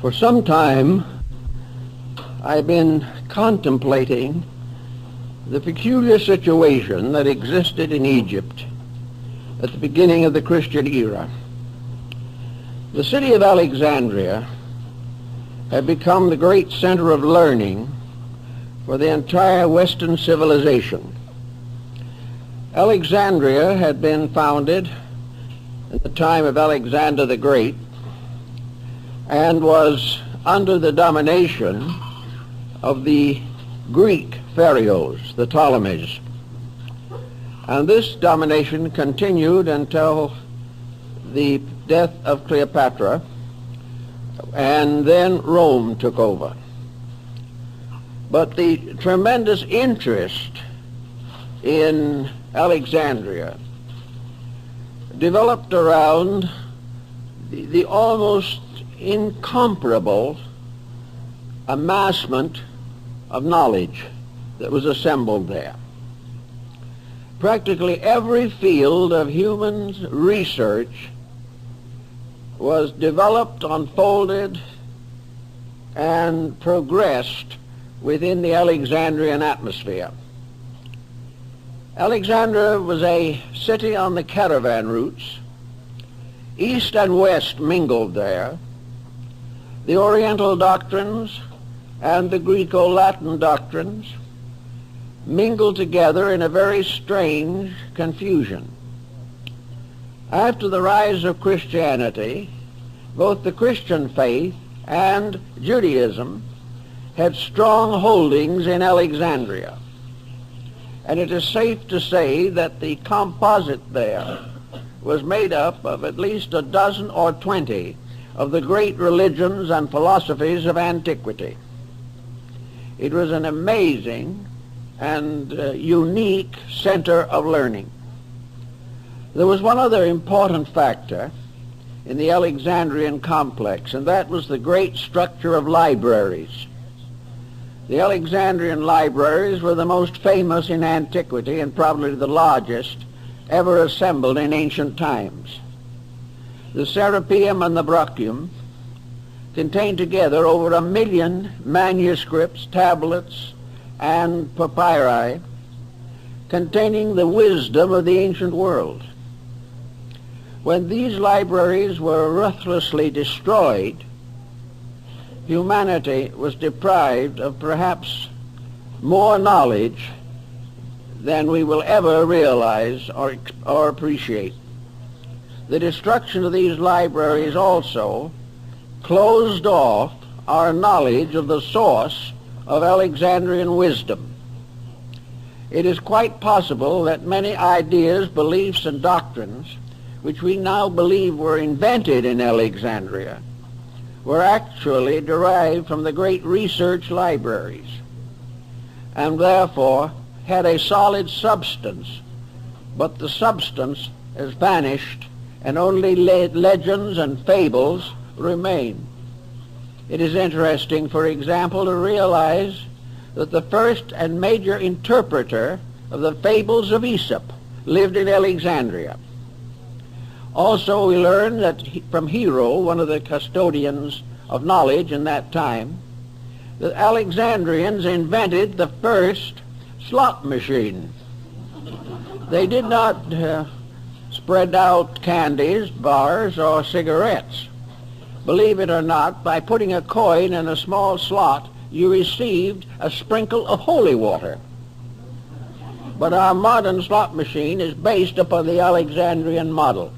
For some time, I've been contemplating the peculiar situation that existed in Egypt at the beginning of the Christian era. The city of Alexandria had become the great center of learning for the entire Western civilization. Alexandria had been founded at the time of Alexander the Great and was under the domination of the Greek pharaohs, the Ptolemies. And this domination continued until the death of Cleopatra, and then Rome took over. But the tremendous interest in Alexandria developed around the almost incomparable amassment of knowledge that was assembled there. Practically every field of human research was developed, unfolded, and progressed within the Alexandrian atmosphere. Alexandria was a city on the caravan routes. East and West mingled there. The Oriental doctrines and the Greco-Latin doctrines mingled together in a very strange confusion. After the rise of Christianity, both the Christian faith and Judaism had strong holdings in Alexandria. And it is safe to say that the composite there was made up of at least a dozen or 20 of the great religions and philosophies of antiquity. It was an amazing and unique center of learning. There was one other important factor in the Alexandrian complex, and that was the great structure of libraries. The Alexandrian libraries were the most famous in antiquity and probably the largest ever assembled in ancient times. The Serapeum and the Brachium contained together over 1 million manuscripts, tablets, and papyri containing the wisdom of the ancient world. When these libraries were ruthlessly destroyed, humanity was deprived of perhaps more knowledge than we will ever realize or appreciate. The destruction of these libraries also closed off our knowledge of the source of Alexandrian wisdom. It is quite possible that many ideas, beliefs, and doctrines which we now believe were invented in Alexandria were actually derived from the great research libraries, and therefore had a solid substance, but the substance has vanished and only legends and fables remain. It is interesting, for example, to realize that the first and major interpreter of the fables of Aesop lived in Alexandria. Also, we learn that from Hero, one of the custodians of knowledge in that time, the Alexandrians invented the first slot machine. They did not spread out candies, bars, or cigarettes. Believe it or not, by putting a coin in a small slot, you received a sprinkle of holy water. But our modern slot machine is based upon the Alexandrian model.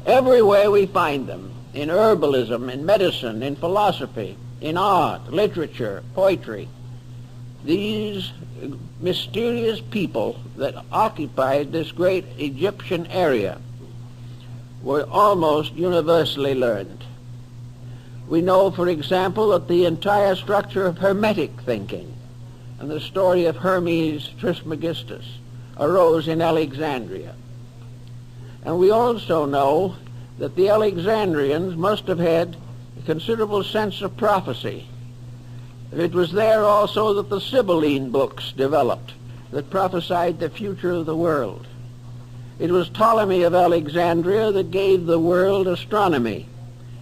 Everywhere we find them, in herbalism, in medicine, in philosophy, in art, literature, poetry. These mysterious people that occupied this great Egyptian area were almost universally learned. We know, for example, that the entire structure of Hermetic thinking and the story of Hermes Trismegistus arose in Alexandria. And we also know that the Alexandrians must have had a considerable sense of prophecy. It was there also that the Sibylline books developed that prophesied the future of the world. It was Ptolemy of Alexandria that gave the world astronomy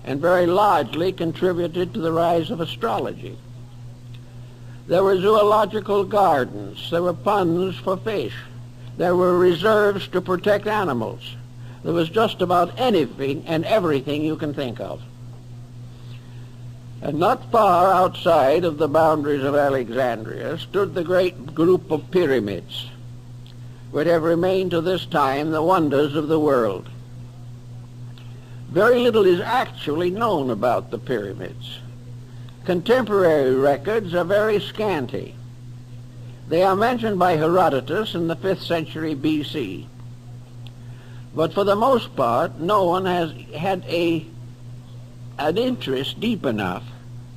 and very largely contributed to the rise of astrology. There were zoological gardens, there were ponds for fish, there were reserves to protect animals. There was just about anything and everything you can think of. And not far outside of the boundaries of Alexandria stood the great group of pyramids, which have remained to this time the wonders of the world. Very little is actually known about the pyramids. Contemporary records are very scanty. They are mentioned by Herodotus in the 5th century BC. But for the most part, no one has had an interest deep enough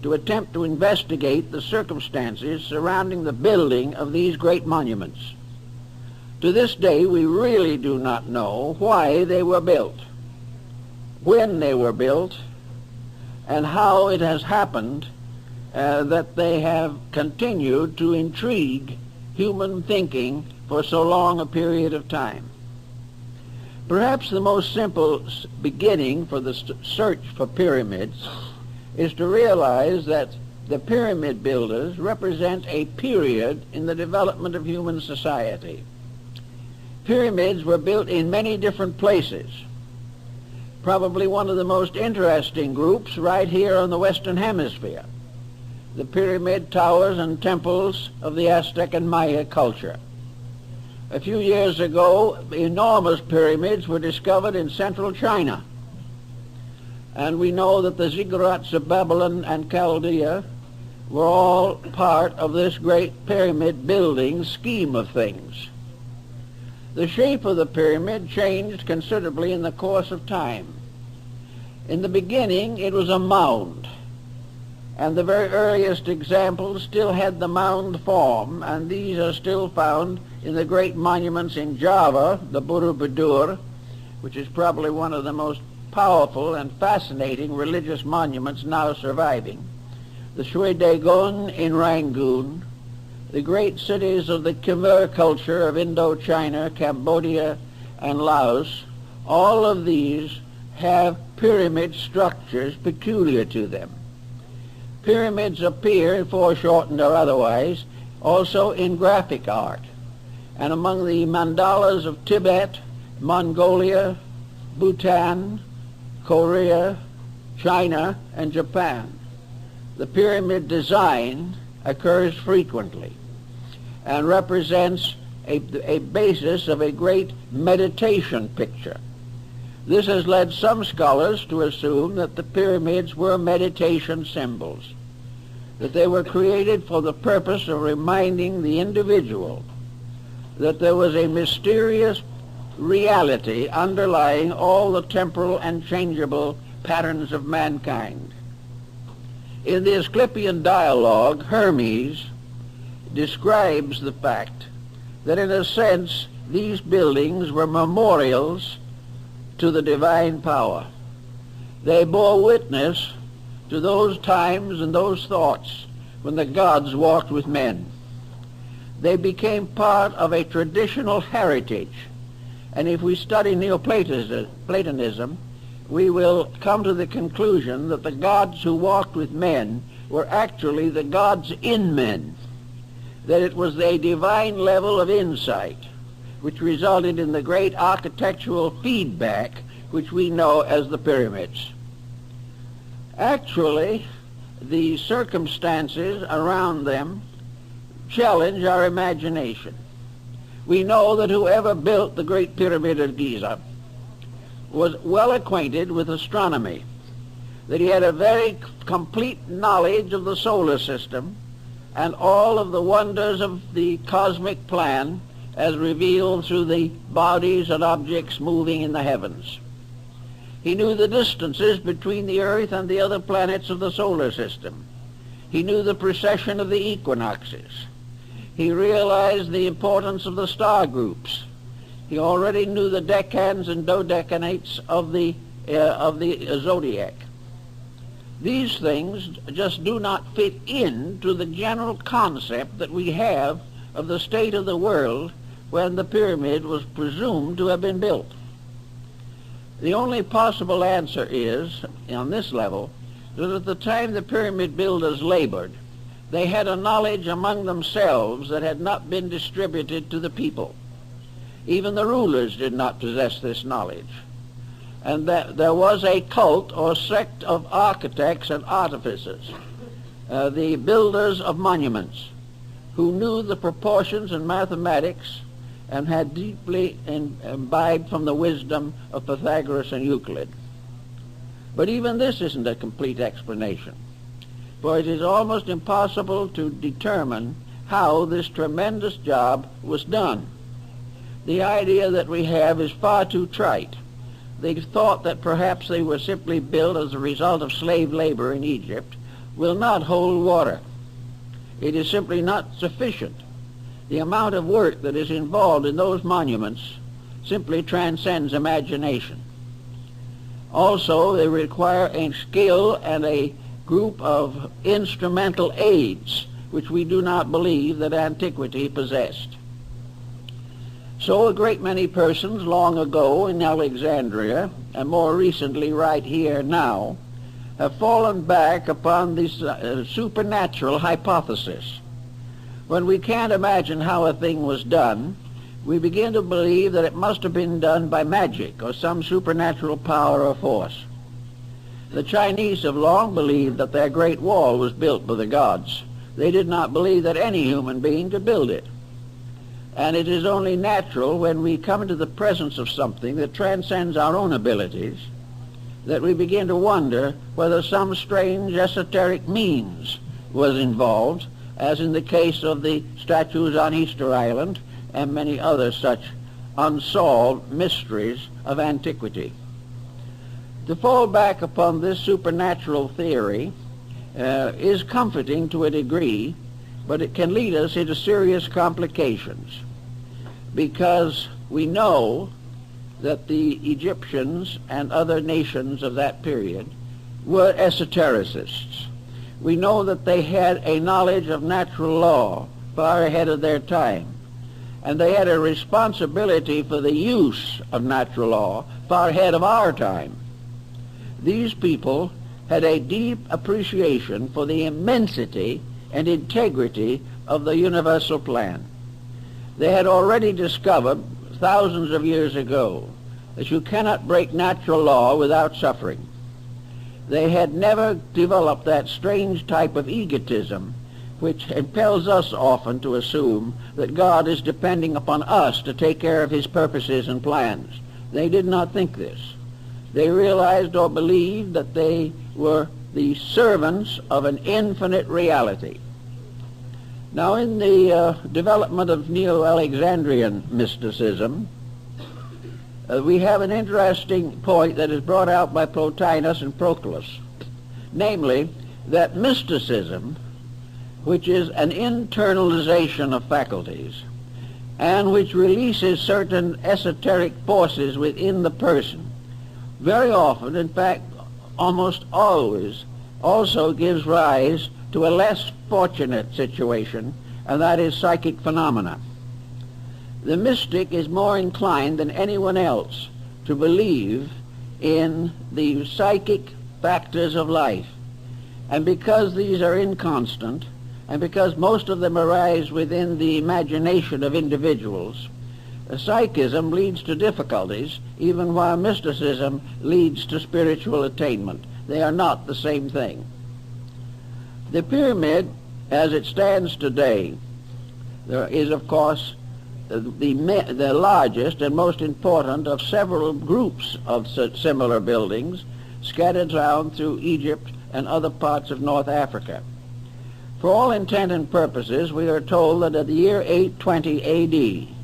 to attempt to investigate the circumstances surrounding the building of these great monuments. To this day, we really do not know why they were built, when they were built, and how it has happened that they have continued to intrigue human thinking for so long a period of time. Perhaps the most simple beginning for the search for pyramids is to realize that the pyramid builders represent a period in the development of human society. Pyramids were built in many different places. Probably one of the most interesting groups right here on the Western Hemisphere, the pyramid towers and temples of the Aztec and Maya culture. A few years ago, enormous pyramids were discovered in central China. And we know that the ziggurats of Babylon and Chaldea were all part of this great pyramid building scheme of things. The shape of the pyramid changed considerably in the course of time. In the beginning, it was a mound, and the very earliest examples still had the mound form, and these are still found in the great monuments in Java, the Borobudur, which is probably one of the most powerful and fascinating religious monuments now surviving, the Shui Dagon in Rangoon, the great cities of the Khmer culture of Indochina, Cambodia, and Laos. All of these have pyramid structures peculiar to them. Pyramids appear, foreshortened or otherwise, also in graphic art, and among the mandalas of Tibet, Mongolia, Bhutan, Korea, China, and Japan, the pyramid design occurs frequently and represents a basis of a great meditation picture. This has led some scholars to assume that the pyramids were meditation symbols, that they were created for the purpose of reminding the individual that there was a mysterious reality underlying all the temporal and changeable patterns of mankind. In the Asclepian dialogue, Hermes describes the fact that in a sense these buildings were memorials to the divine power. They bore witness to those times and those thoughts when the gods walked with men. They became part of a traditional heritage, and if we study Neoplatonism, we will come to the conclusion that the gods who walked with men were actually the gods in men, that it was a divine level of insight which resulted in the great architectural feedback which we know as the pyramids. Actually, the circumstances around them challenge our imagination. We know that whoever built the Great Pyramid of Giza was well acquainted with astronomy, that he had a very complete knowledge of the solar system and all of the wonders of the cosmic plan as revealed through the bodies and objects moving in the heavens. He knew the distances between the Earth and the other planets of the solar system. He knew the precession of the equinoxes. He realized the importance of the star groups. He already knew the decans and dodecanates of the zodiac. These things just do not fit into the general concept that we have of the state of the world when the pyramid was presumed to have been built. The only possible answer is, on this level, that at the time the pyramid builders labored, they had a knowledge among themselves that had not been distributed to the people. Even the rulers did not possess this knowledge. And that there was a cult or sect of architects and artificers, the builders of monuments, who knew the proportions and mathematics and had deeply imbibed from the wisdom of Pythagoras and Euclid. But even this isn't a complete explanation, for it is almost impossible to determine how this tremendous job was done. The idea that we have is far too trite. They thought that perhaps they were simply built as a result of slave labor in Egypt will not hold water. It is simply not sufficient. The amount of work that is involved in those monuments simply transcends imagination. Also, they require a skill and a group of instrumental aids, which we do not believe that antiquity possessed. So a great many persons long ago in Alexandria, and more recently right here now, have fallen back upon this supernatural hypothesis. When we can't imagine how a thing was done, we begin to believe that it must have been done by magic or some supernatural power or force. The Chinese have long believed that their Great Wall was built by the gods. They did not believe that any human being could build it. And it is only natural when we come into the presence of something that transcends our own abilities that we begin to wonder whether some strange esoteric means was involved, as in the case of the statues on Easter Island and many other such unsolved mysteries of antiquity. To fall back upon this supernatural theory is comforting to a degree, but it can lead us into serious complications, because we know that the Egyptians and other nations of that period were esotericists. We know that they had a knowledge of natural law far ahead of their time, and they had a responsibility for the use of natural law far ahead of our time. These people had a deep appreciation for the immensity and integrity of the universal plan. They had already discovered thousands of years ago that you cannot break natural law without suffering. They had never developed that strange type of egotism which impels us often to assume that God is depending upon us to take care of his purposes and plans. They did not think this. They realized or believed that they were the servants of an infinite reality. Now, in the development of Neo-Alexandrian mysticism, we have an interesting point that is brought out by Plotinus and Proclus, namely that mysticism, which is an internalization of faculties and which releases certain esoteric forces within the person, very often, in fact almost always, also gives rise to a less fortunate situation, and that is psychic phenomena. The mystic is more inclined than anyone else to believe in the psychic factors of life. And because these are inconstant, and because most of them arise within the imagination of individuals, psychism leads to difficulties, even while mysticism leads to spiritual attainment. They are not the same thing. The pyramid, as it stands today, there is, of course, the largest and most important of several groups of similar buildings scattered around through Egypt and other parts of North Africa. For all intent and purposes, we are told that at the year 820 A.D.,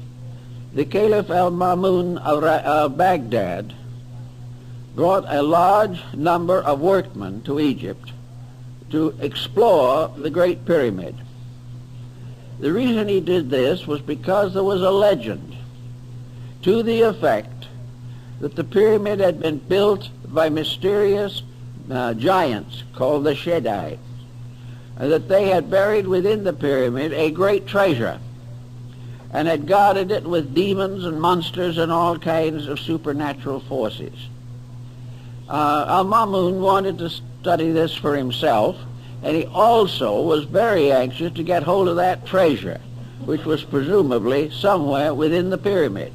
the Caliph al-Ma'mun of Baghdad brought a large number of workmen to Egypt to explore the Great Pyramid. The reason he did this was because there was a legend to the effect that the pyramid had been built by mysterious giants called the 𝗧𝗿𝗍𝗍, and that they had buried within the pyramid a great treasure and had guarded it with demons and monsters and all kinds of supernatural forces. Al-Ma'mun wanted to study this for himself, and he also was very anxious to get hold of that treasure, which was presumably somewhere within the pyramid.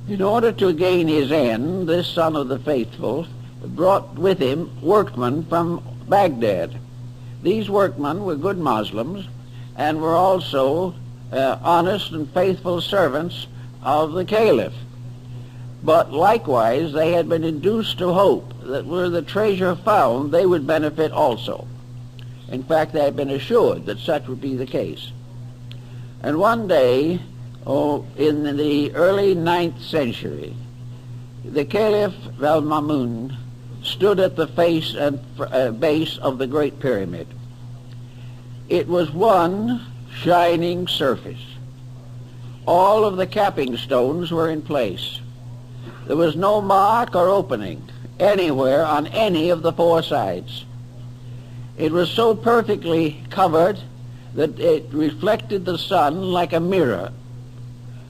In order to gain his end, this son of the faithful brought with him workmen from Baghdad. These workmen were good Muslims and were also honest and faithful servants of the Caliph. But likewise, they had been induced to hope that were the treasure found, they would benefit also. In fact, they had been assured that such would be the case. And one day, in the early 9th century, the Caliph Al-Ma'mun stood at the face and base of the Great Pyramid. It was one shining surface. All of the capping stones were in place. There was no mark or opening anywhere on any of the four sides. It was so perfectly covered that it reflected the sun like a mirror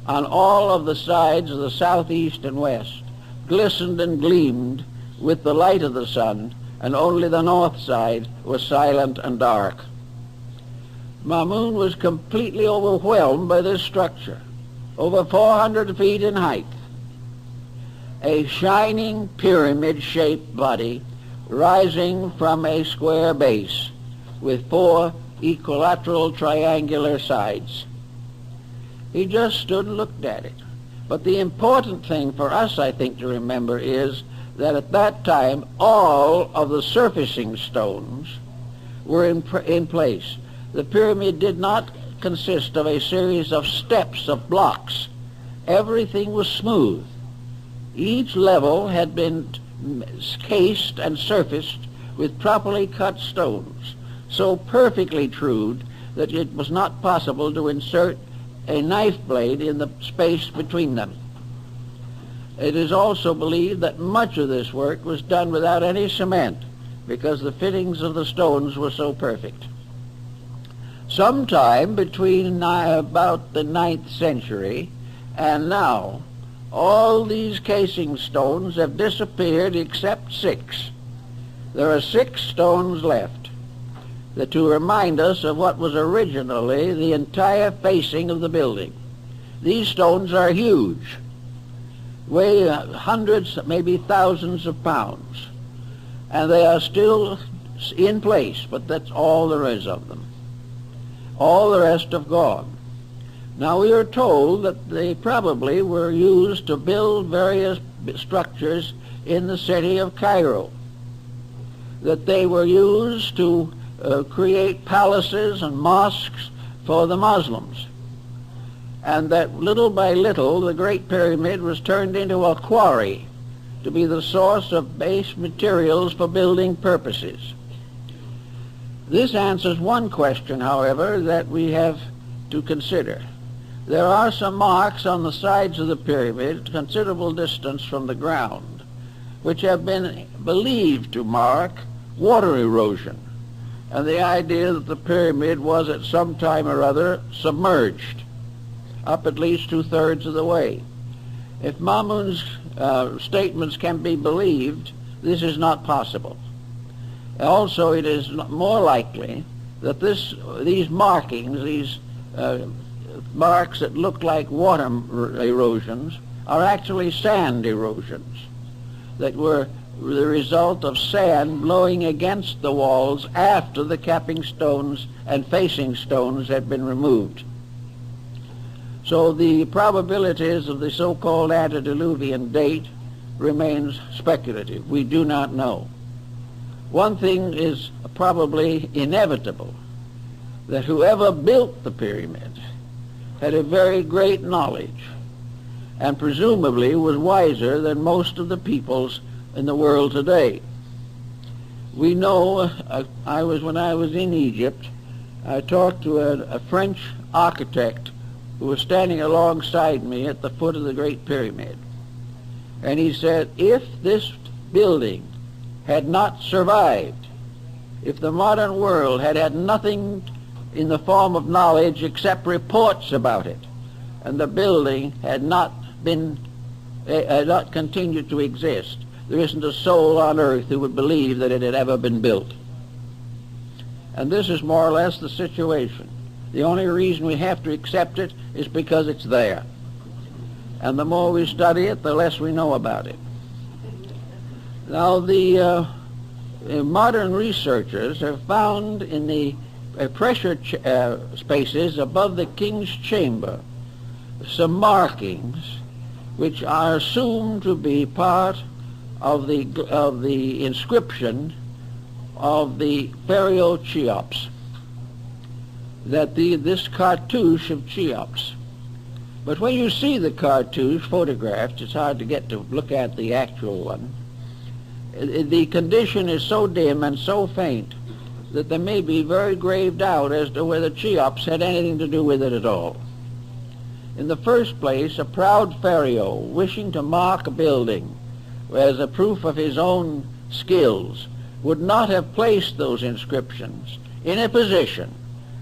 on all of the sides of the southeast and west, glistened and gleamed with the light of the sun, and only the north side was silent and dark. Ma'mun was completely overwhelmed by this structure, over 400 feet in height. A shining pyramid-shaped body rising from a square base with four equilateral triangular sides. He just stood and looked at it. But the important thing for us, I think, to remember is that at that time all of the surfacing stones were in place. The pyramid did not consist of a series of steps of blocks. Everything was smooth. Each level had been cased and surfaced with properly cut stones, so perfectly trued that it was not possible to insert a knife blade in the space between them. It is also believed that much of this work was done without any cement, because the fittings of the stones were so perfect. Sometime between about the 9th century and now, all these casing stones have disappeared except 6. There are 6 stones left to remind us of what was originally the entire facing of the building. These stones are huge, weigh hundreds, maybe thousands of pounds, and they are still in place, but that's all there is of them. All the rest have gone. Now we are told that they probably were used to build various structures in the city of Cairo, that they were used to create palaces and mosques for the Muslims, and that little by little the Great Pyramid was turned into a quarry to be the source of base materials for building purposes. This answers one question, however, that we have to consider. There are some marks on the sides of the pyramid, considerable distance from the ground, which have been believed to mark water erosion, and the idea that the pyramid was at some time or other submerged, up at least 2/3 of the way. If Ma'mun's statements can be believed, this is not possible. Also, it is more likely that these markings, these marks that look like water erosions, are actually sand erosions that were the result of sand blowing against the walls after the capping stones and facing stones had been removed. So the probabilities of the so-called antediluvian date remains speculative. We do not know. One thing is probably inevitable, that whoever built the pyramid had a very great knowledge, and presumably was wiser than most of the peoples in the world today. We know, when I was in Egypt, I talked to a French architect who was standing alongside me at the foot of the Great Pyramid. And he said, if this building had not survived, if the modern world had had nothing in the form of knowledge except reports about it, and the building had not continued to exist, there isn't a soul on earth who would believe that it had ever been built. And this is more or less the situation. The only reason we have to accept it is because it's there. And the more we study it, the less we know about it. Now, the modern researchers have found in the pressure spaces above the king's chamber some markings which are assumed to be part of the inscription of the 𝗧𝗶𝗁𝗶𝗴𝗲𝗃, that this cartouche of Cheops. But when you see the cartouche photographed, it's hard to get to look at the actual one. The condition is so dim and so faint that there may be very grave doubt as to whether Cheops had anything to do with it at all. In the first place, a proud pharaoh, wishing to mark a building as a proof of his own skills, would not have placed those inscriptions in a position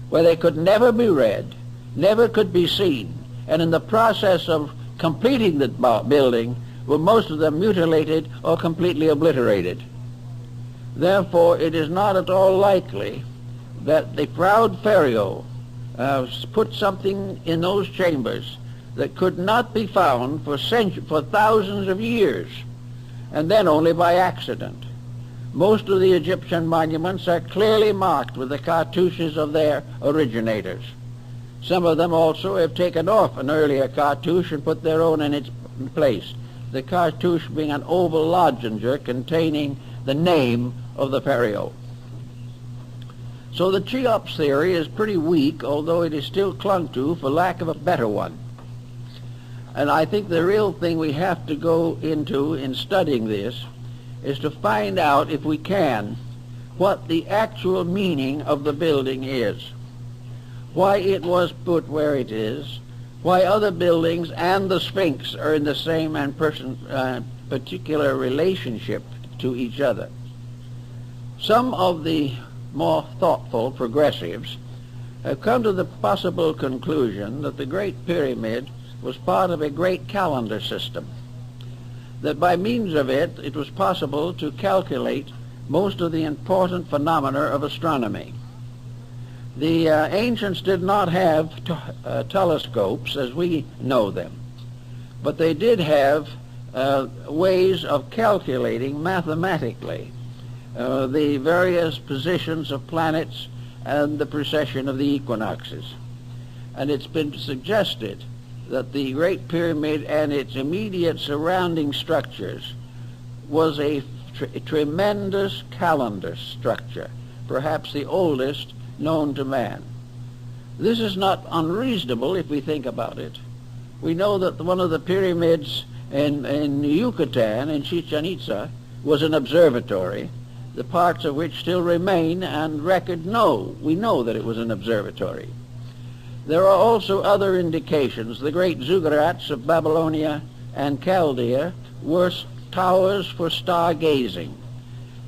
where they could never be read, never could be seen, and in the process of completing the building were most of them mutilated or completely obliterated. Therefore, it is not at all likely that the proud pharaoh put something in those chambers that could not be found for thousands of years, and then only by accident. Most of the Egyptian monuments are clearly marked with the cartouches of their originators. Some of them also have taken off an earlier cartouche and put their own in its place, the cartouche being an oval lozenger containing the name of the pharaoh. So the Cheops theory is pretty weak, although it is still clung to for lack of a better one. And I think the real thing we have to go into in studying this is to find out, if we can, what the actual meaning of the building is, why it was put where it is, why other buildings and the Sphinx are in the same and particular relationship to each other. Some of the more thoughtful progressives have come to the possible conclusion that the Great Pyramid was part of a great calendar system, that by means of it, it was possible to calculate most of the important phenomena of astronomy. The ancients did not have telescopes as we know them, but they did have ways of calculating mathematically the various positions of planets and the precession of the equinoxes. And it's been suggested that the Great Pyramid and its immediate surrounding structures was a tremendous calendar structure, perhaps the oldest known to man. This is not unreasonable if we think about it. We know that one of the pyramids in Yucatan, in Chichen Itza, was an observatory, the parts of which still remain and we know that it was an observatory. There are also other indications. The great ziggurats of Babylonia and Chaldea were towers for stargazing.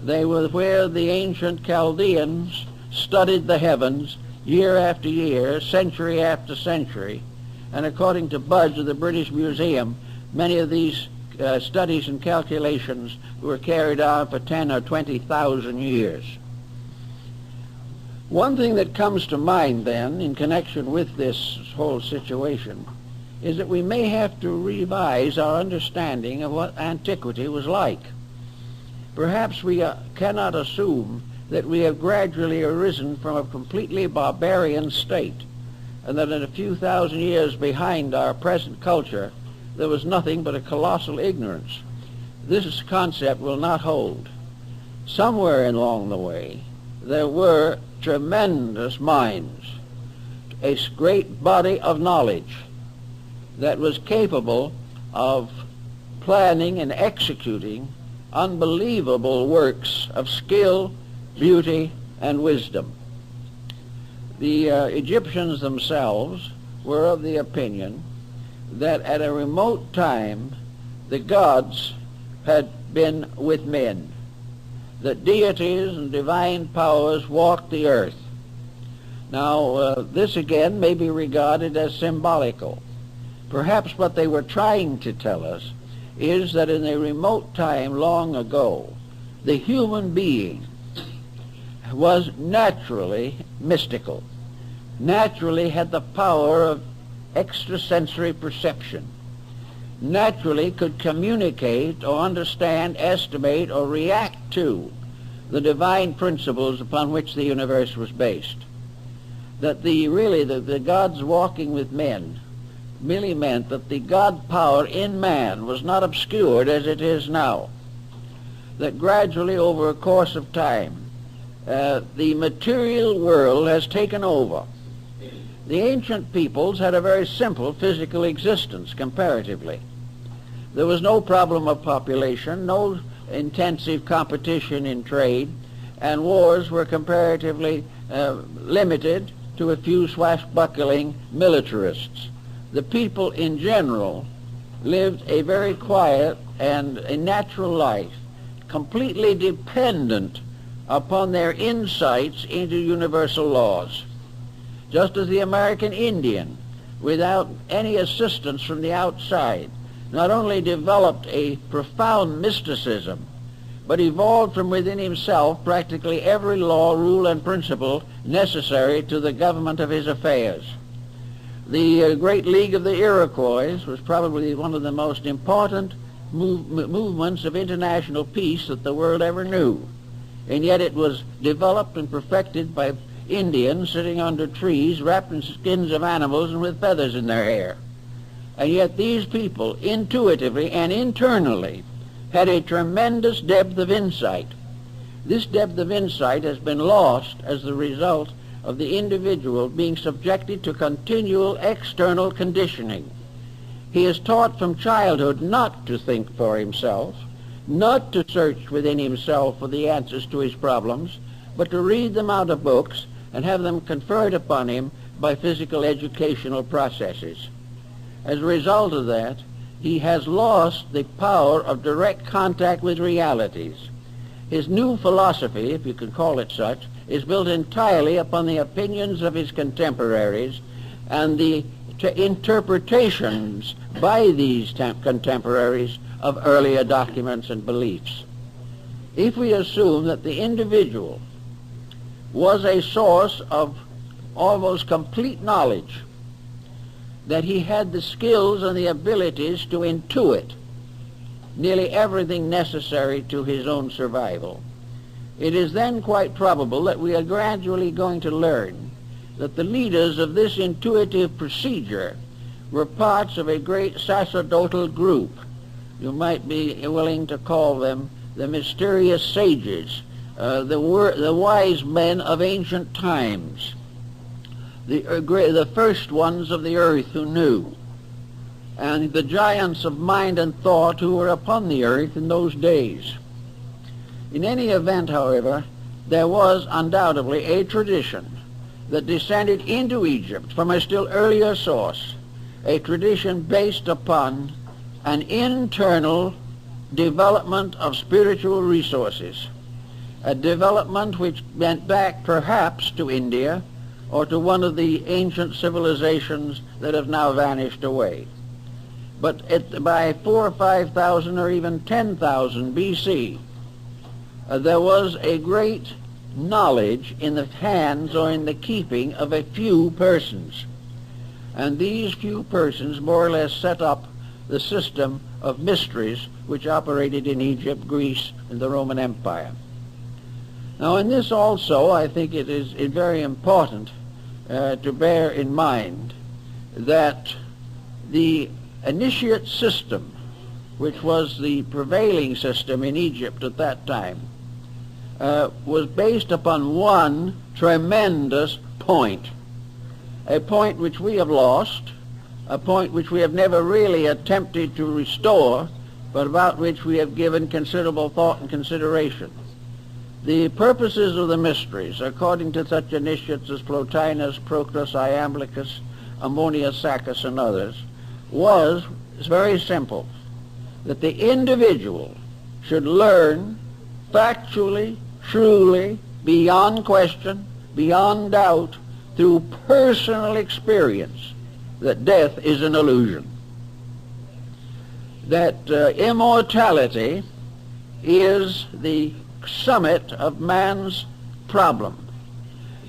They were where the ancient Chaldeans studied the heavens year after year, century after century, and according to Budge of the British Museum, many of these studies and calculations were carried on for 10 or 20,000 years. One thing that comes to mind then in connection with this whole situation is that we may have to revise our understanding of what antiquity was like. Perhaps we cannot assume that we have gradually arisen from a completely barbarian state, and that in a few thousand years behind our present culture there was nothing but a colossal ignorance. This concept will not hold. Somewhere along the way there were tremendous minds, a great body of knowledge that was capable of planning and executing unbelievable works of skill, beauty, and wisdom. The Egyptians themselves were of the opinion that at a remote time the gods had been with men, that deities and divine powers walked the earth. Now, this again may be regarded as symbolical. Perhaps what they were trying to tell us is that in a remote time long ago, the human being was naturally mystical, naturally had the power of extrasensory perception, naturally could communicate or understand, estimate, or react to the divine principles upon which the universe was based. That the gods walking with men merely meant that the God power in man was not obscured as it is now. That gradually over a course of time, the material world has taken over. The ancient peoples had a very simple physical existence comparatively. There was no problem of population, no intensive competition in trade, and wars were comparatively limited to a few swashbuckling militarists. The people in general lived a very quiet and a natural life, completely dependent upon their insights into universal laws. Just as the American Indian, without any assistance from the outside, not only developed a profound mysticism, but evolved from within himself practically every law, rule, and principle necessary to the government of his affairs. The Great League of the Iroquois was probably one of the most important movements of international peace that the world ever knew. And yet it was developed and perfected by Indians sitting under trees, wrapped in skins of animals and with feathers in their hair. And yet these people, intuitively and internally, had a tremendous depth of insight. This depth of insight has been lost as the result of the individual being subjected to continual external conditioning. He is taught from childhood not to think for himself, not to search within himself for the answers to his problems, but to read them out of books and have them conferred upon him by physical educational processes. As a result of that, he has lost the power of direct contact with realities. His new philosophy, if you could call it such, is built entirely upon the opinions of his contemporaries and the interpretations by these contemporaries of earlier documents and beliefs. If we assume that the individual was a source of almost complete knowledge, that he had the skills and the abilities to intuit nearly everything necessary to his own survival, it is then quite probable that we are gradually going to learn that the leaders of this intuitive procedure were parts of a great sacerdotal group. You might be willing to call them the mysterious sages, the wise men of ancient times, the first ones of the earth who knew, and the giants of mind and thought who were upon the earth in those days. In any event, however, there was undoubtedly a tradition that descended into Egypt from a still earlier source, a tradition based upon an internal development of spiritual resources, a development which went back perhaps to India or to one of the ancient civilizations that have now vanished away. But by 4,000 or 5,000 or even 10,000 BC, there was a great knowledge in the hands or in the keeping of a few persons. And these few persons more or less set up the system of mysteries which operated in Egypt, Greece, and the Roman Empire. Now in this also, I think it is very important to bear in mind that the initiate system, which was the prevailing system in Egypt at that time, was based upon one tremendous point, a point which we have lost, a point which we have never really attempted to restore, but about which we have given considerable thought and consideration. The purposes of the mysteries, according to such initiates as Plotinus, Proclus, Iamblichus, Ammonius Saccas, and others, was very simple, that the individual should learn factually, truly, beyond question, beyond doubt, through personal experience, that death is an illusion. that immortality is the summit of man's problem,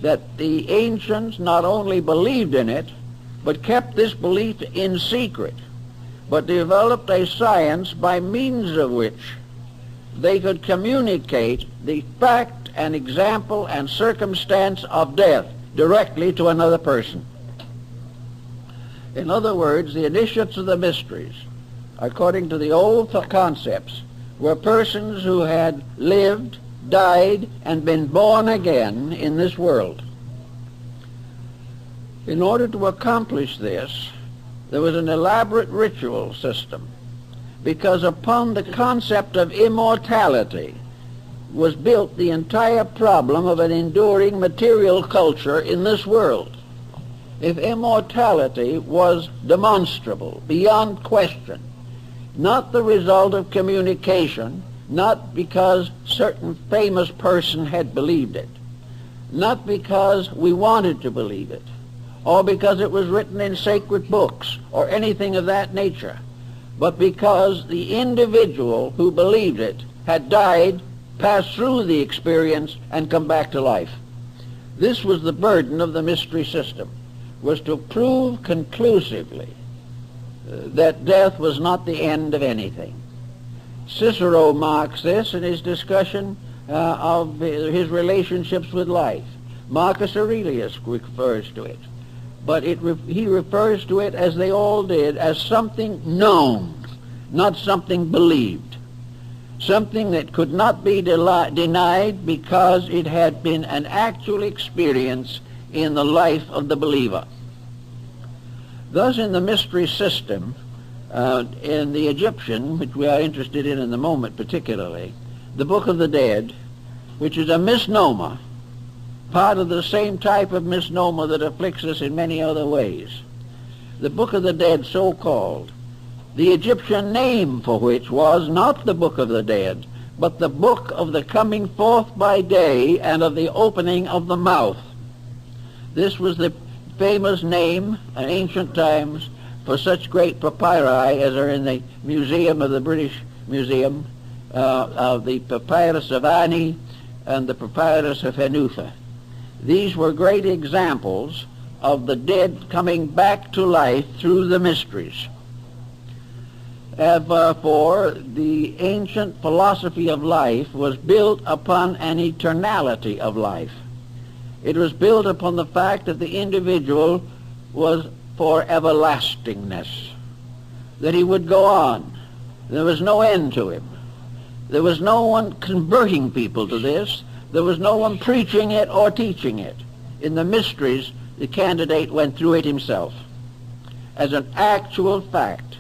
that the ancients not only believed in it, but kept this belief in secret, but developed a science by means of which they could communicate the fact and example and circumstance of death directly to another person. In other words, the initiates of the mysteries, according to the old concepts, were persons who had lived, died, and been born again in this world. In order to accomplish this, there was an elaborate ritual system, because upon the concept of immortality was built the entire problem of an enduring material culture in this world. If immortality was demonstrable, beyond question, not the result of communication, not because certain famous person had believed it, not because we wanted to believe it, or because it was written in sacred books, or anything of that nature, but because the individual who believed it had died, passed through the experience, and come back to life. This was the burden of the mystery system, was to prove conclusively that death was not the end of anything. Cicero marks this in his discussion of his relationships with life. Marcus Aurelius refers to it. But he refers to it, as they all did, as something known, not something believed. Something that could not be denied because it had been an actual experience in the life of the believer. Thus, in the mystery system, in the Egyptian, which we are interested in the moment particularly, the Book of the Dead, which is a misnomer, part of the same type of misnomer that afflicts us in many other ways. The Book of the Dead, so called, the Egyptian name for which was not the Book of the Dead, but the Book of the Coming Forth by Day and of the Opening of the Mouth. This was the famous name in ancient times for such great papyri as are in the Museum of the British Museum, of the Papyrus of Ani and the Papyrus of Hanufa. These were great examples of the dead coming back to life through the mysteries. Therefore, the ancient philosophy of life was built upon an eternality of life. It was built upon the fact that the individual was for everlastingness, that he would go on. There was no end to him. There was no one converting people to this. There was no one preaching it or teaching it. In the mysteries, the candidate went through it himself as an actual fact.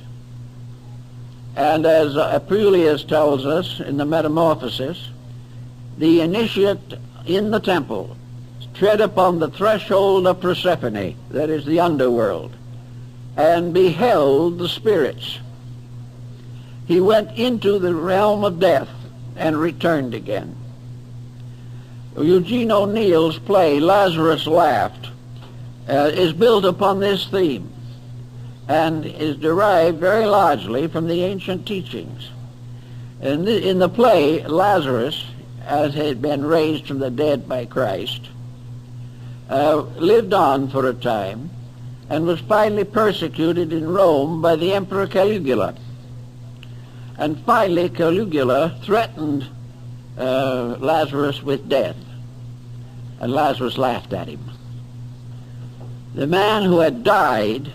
And as Apuleius tells us in the Metamorphosis, the initiate in the temple tread upon the threshold of Persephone, that is the underworld, and beheld the spirits. He went into the realm of death and returned again. Eugene O'Neill's play, Lazarus Laughed, is built upon this theme and is derived very largely from the ancient teachings. In the play, Lazarus, as had been raised from the dead by Christ, lived on for a time and was finally persecuted in Rome by the Emperor Caligula. And finally Caligula threatened Lazarus with death, and Lazarus laughed at him. The man who had died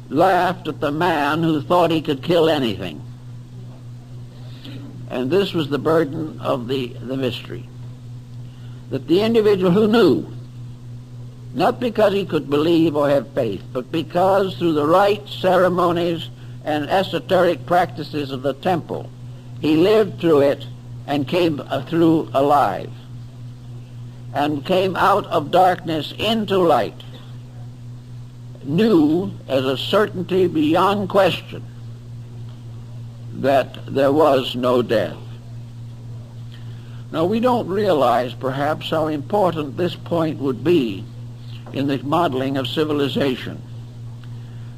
laughed at the man who thought he could kill anything. And this was the burden of the mystery, that the individual who knew, not because he could believe or have faith, but because through the rites, ceremonies, and esoteric practices of the temple, he lived through it and came through alive, and came out of darkness into light, knew as a certainty beyond question that there was no death. Now, we don't realize perhaps how important this point would be in the modeling of civilization.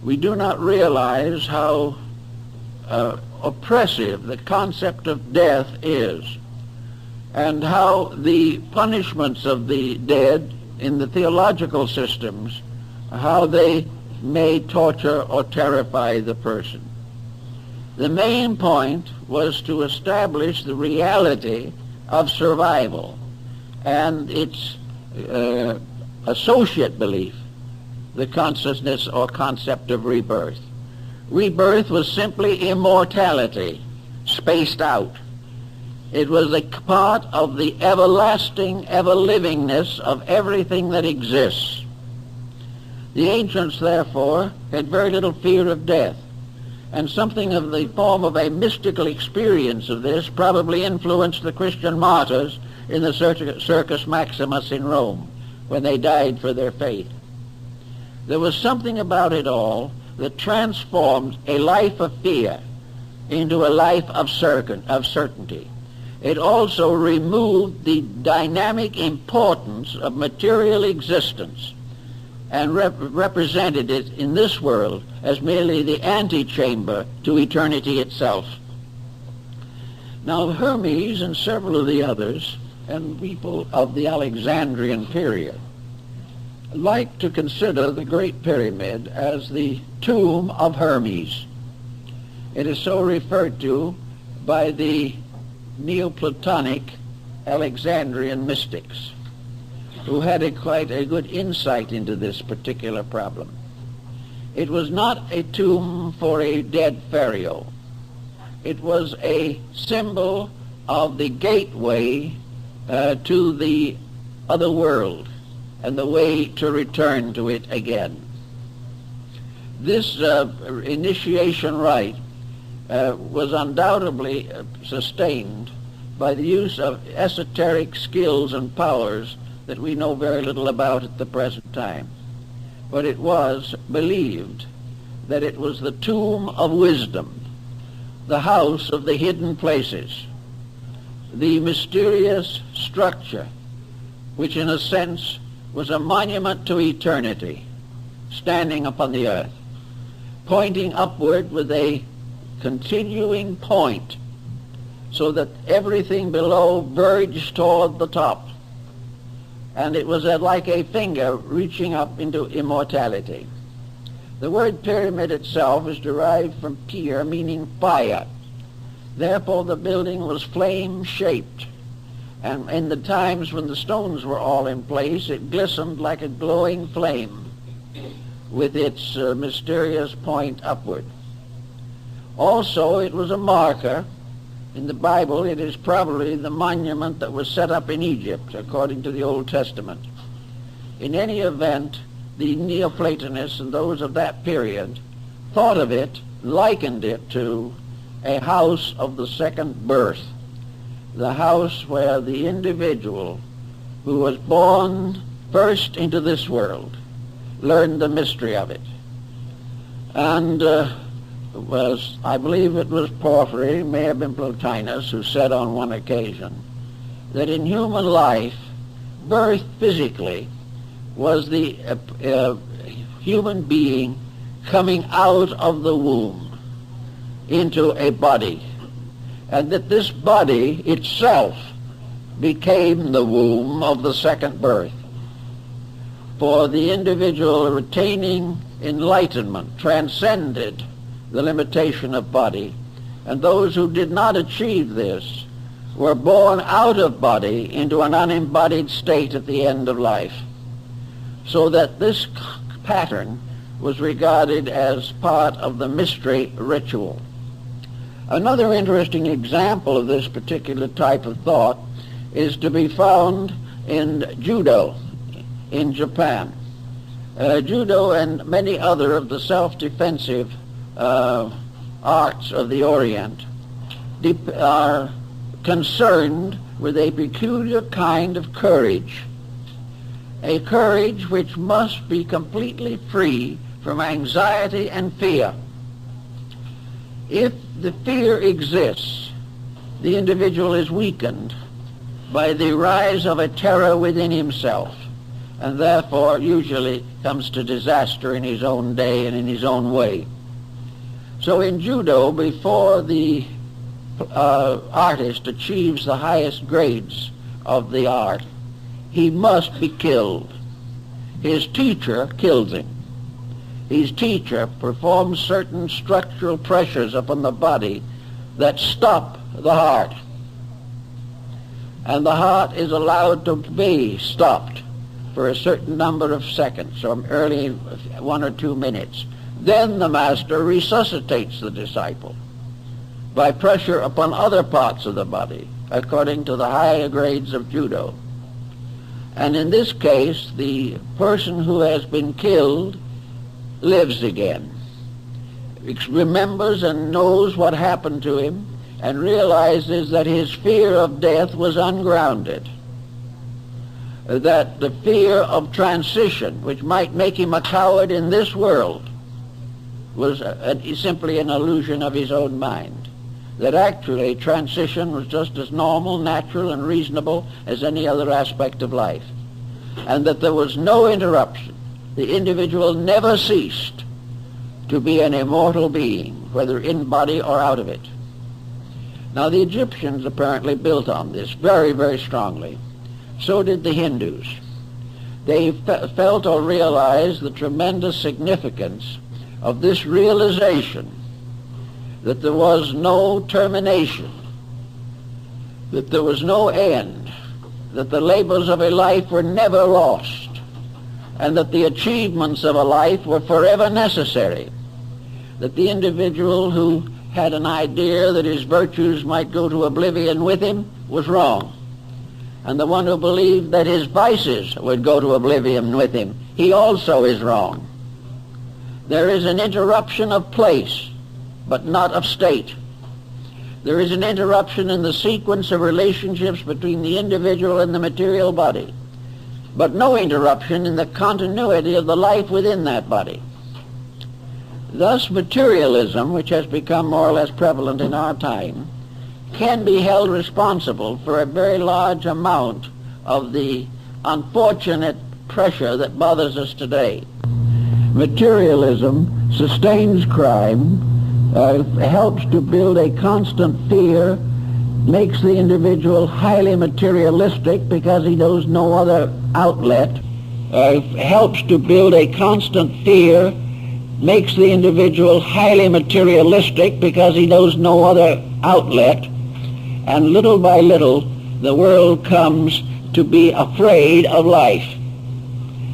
We do not realize how oppressive the concept of death is, and how the punishments of the dead in the theological systems, how they may torture or terrify the person. The main point was to establish the reality of survival and its associate belief, the consciousness or concept of rebirth. Rebirth was simply immortality, spaced out. It was a part of the everlasting, ever-livingness of everything that exists. The ancients, therefore, had very little fear of death, and something of the form of a mystical experience of this probably influenced the Christian martyrs in the Circus Maximus in Rome, when they died for their faith. There was something about it all that transformed a life of fear into a life of certainty. It also removed the dynamic importance of material existence and represented it in this world as merely the antechamber to eternity itself. Now Hermes and several of the others, and people of the Alexandrian period, like to consider the Great Pyramid as the tomb of Hermes. It is so referred to by the Neoplatonic Alexandrian mystics, who had quite a good insight into this particular problem. It was not a tomb for a dead pharaoh. It was a symbol of the gateway to the other world and the way to return to it again. This initiation rite was undoubtedly sustained by the use of esoteric skills and powers that we know very little about at the present time. But it was believed that it was the tomb of wisdom, the house of the hidden places, the mysterious structure, which in a sense was a monument to eternity, standing upon the earth, pointing upward with a continuing point, so that everything below verged toward the top. And it was like a finger reaching up into immortality. The word pyramid itself is derived from pyr, meaning fire. Therefore the building was flame-shaped. And in the times when the stones were all in place, it glistened like a glowing flame with its mysterious point upward. Also, it was a marker. In the Bible, it is probably the monument that was set up in Egypt, according to the Old Testament. In any event, the Neoplatonists and those of that period thought of it, likened it to a house of the second birth, the house where the individual who was born first into this world learned the mystery of it. And I believe it was Porphyry, may have been Plotinus, who said on one occasion that in human life, birth physically was the human being coming out of the womb into a body, and that this body itself became the womb of the second birth. For the individual retaining enlightenment transcended the limitation of body, and those who did not achieve this were born out of body into an unembodied state at the end of life, so that this pattern was regarded as part of the mystery ritual. Another interesting example of this particular type of thought is to be found in judo in Japan. Judo and many other of the self-defensive arts of the Orient are concerned with a peculiar kind of courage, a courage which must be completely free from anxiety and fear. If the fear exists, the individual is weakened by the rise of a terror within himself, and therefore usually comes to disaster in his own day and in his own way. So in judo, before the artist achieves the highest grades of the art, he must be killed. His teacher kills him. His teacher performs certain structural pressures upon the body that stop the heart. And the heart is allowed to be stopped for a certain number of seconds, or early 1 or 2 minutes. Then the master resuscitates the disciple by pressure upon other parts of the body, according to the higher grades of judo. And in this case, the person who has been killed lives again, remembers and knows what happened to him, and realizes that his fear of death was ungrounded, that the fear of transition, which might make him a coward in this world, was simply an illusion of his own mind, that actually transition was just as normal, natural, and reasonable as any other aspect of life, and that there was no interruption. The individual never ceased to be an immortal being, whether in body or out of it. Now the Egyptians apparently built on this very, very strongly. So did the Hindus. They felt or realized the tremendous significance of this realization that there was no termination, that there was no end, that the labors of a life were never lost, and that the achievements of a life were forever necessary, that the individual who had an idea that his virtues might go to oblivion with him was wrong, and the one who believed that his vices would go to oblivion with him, he also is wrong. There is an interruption of place, but not of state. There is an interruption in the sequence of relationships between the individual and the material body, but no interruption in the continuity of the life within that body. Thus, materialism, which has become more or less prevalent in our time, can be held responsible for a very large amount of the unfortunate pressure that bothers us today. Materialism sustains crime, helps to build a constant fear, makes the individual highly materialistic because he knows no other outlet, helps to build a constant fear, makes the individual highly materialistic because he knows no other outlet, and little by little the world comes to be afraid of life,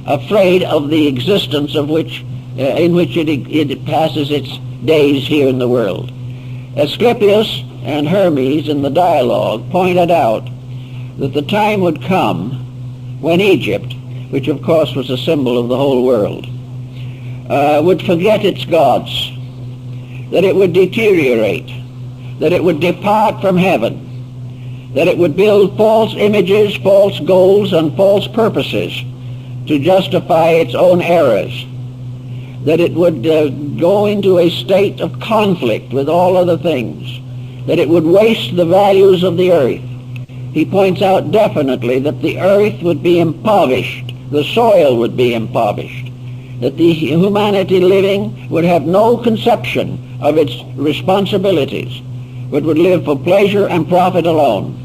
afraid of the existence of which, in which it passes its days here in the world. Asclepius and Hermes in the dialogue pointed out that the time would come when Egypt, which of course was a symbol of the whole world, would forget its gods, that it would deteriorate, that it would depart from heaven, that it would build false images, false goals, and false purposes to justify its own errors, that it would go into a state of conflict with all other things, that it would waste the values of the earth. He points out definitely that the earth would be impoverished, the soil would be impoverished, that the humanity living would have no conception of its responsibilities, but would live for pleasure and profit alone.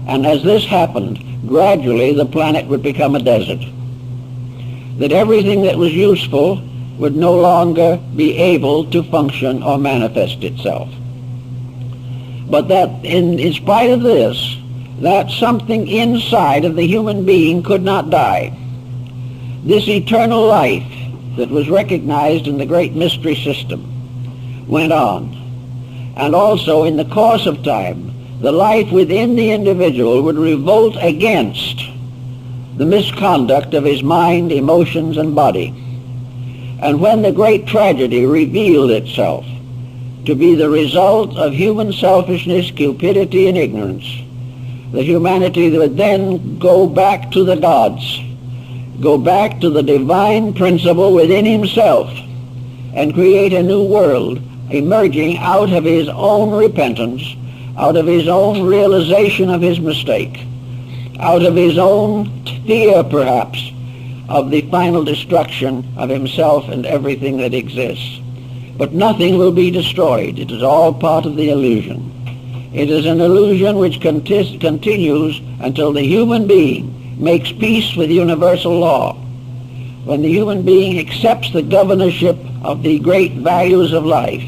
And as this happened, gradually the planet would become a desert, that everything that was useful would no longer be able to function or manifest itself. But that in spite of this, that something inside of the human being could not die. This eternal life that was recognized in the great mystery system went on. And also in the course of time, the life within the individual would revolt against the misconduct of his mind, emotions, and body. And when the great tragedy revealed itself to be the result of human selfishness, cupidity, and ignorance, the humanity would then go back to the gods, go back to the divine principle within himself, and create a new world emerging out of his own repentance, out of his own realization of his mistake, out of his own fear, perhaps, of the final destruction of himself and everything that exists. But nothing will be destroyed. It is all part of the illusion. It is an illusion which continues until the human being makes peace with universal law. When the human being accepts the governorship of the great values of life,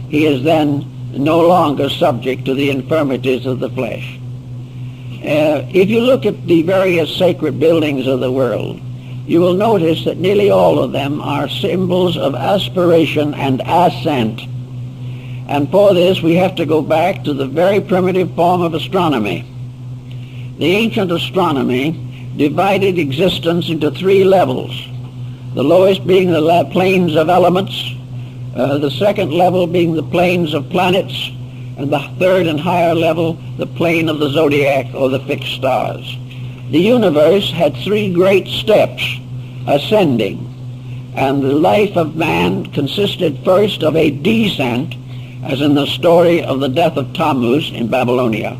he is then no longer subject to the infirmities of the flesh. If you look at the various sacred buildings of the world, you will notice that nearly all of them are symbols of aspiration and ascent. And for this we have to go back to the very primitive form of astronomy. The ancient astronomy divided existence into three levels, the lowest being the planes of elements, the second level being the planes of planets, and the third and higher level, the plane of the zodiac or the fixed stars. The universe had three great steps ascending, and the life of man consisted first of a descent, as in the story of the death of Tammuz in Babylonia,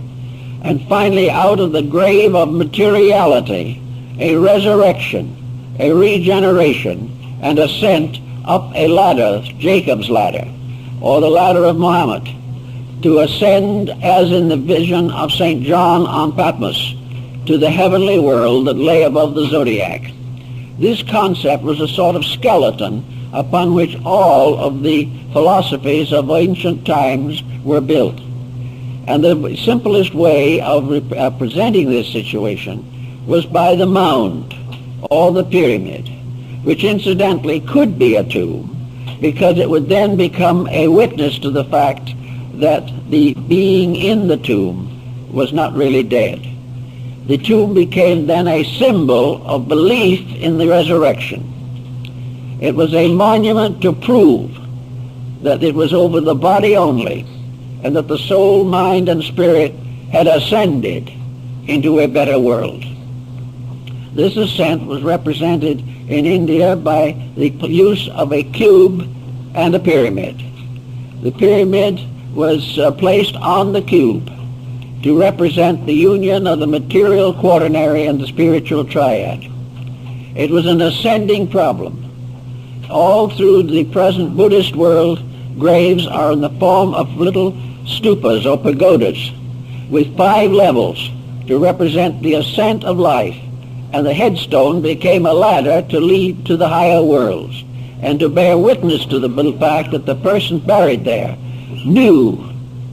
and finally out of the grave of materiality, a resurrection, a regeneration, and ascent up a ladder, Jacob's ladder, or the ladder of Muhammad, to ascend, as in the vision of St. John on Patmos, to the heavenly world that lay above the zodiac. This concept was a sort of skeleton upon which all of the philosophies of ancient times were built. And the simplest way of presenting this situation was by the mound, or the pyramid, which incidentally could be a tomb, because it would then become a witness to the fact that the being in the tomb was not really dead. The tomb became then a symbol of belief in the resurrection. It was a monument to prove that it was over the body only, and that the soul, mind, and spirit had ascended into a better world. This ascent was represented in India by the use of a cube and a pyramid. The pyramid was placed on the cube to represent the union of the material quaternary and the spiritual triad. It was an ascending problem. All through the present Buddhist world, graves are in the form of little stupas or pagodas with 5 levels to represent the ascent of life, and the headstone became a ladder to lead to the higher worlds and to bear witness to the fact that the person buried there knew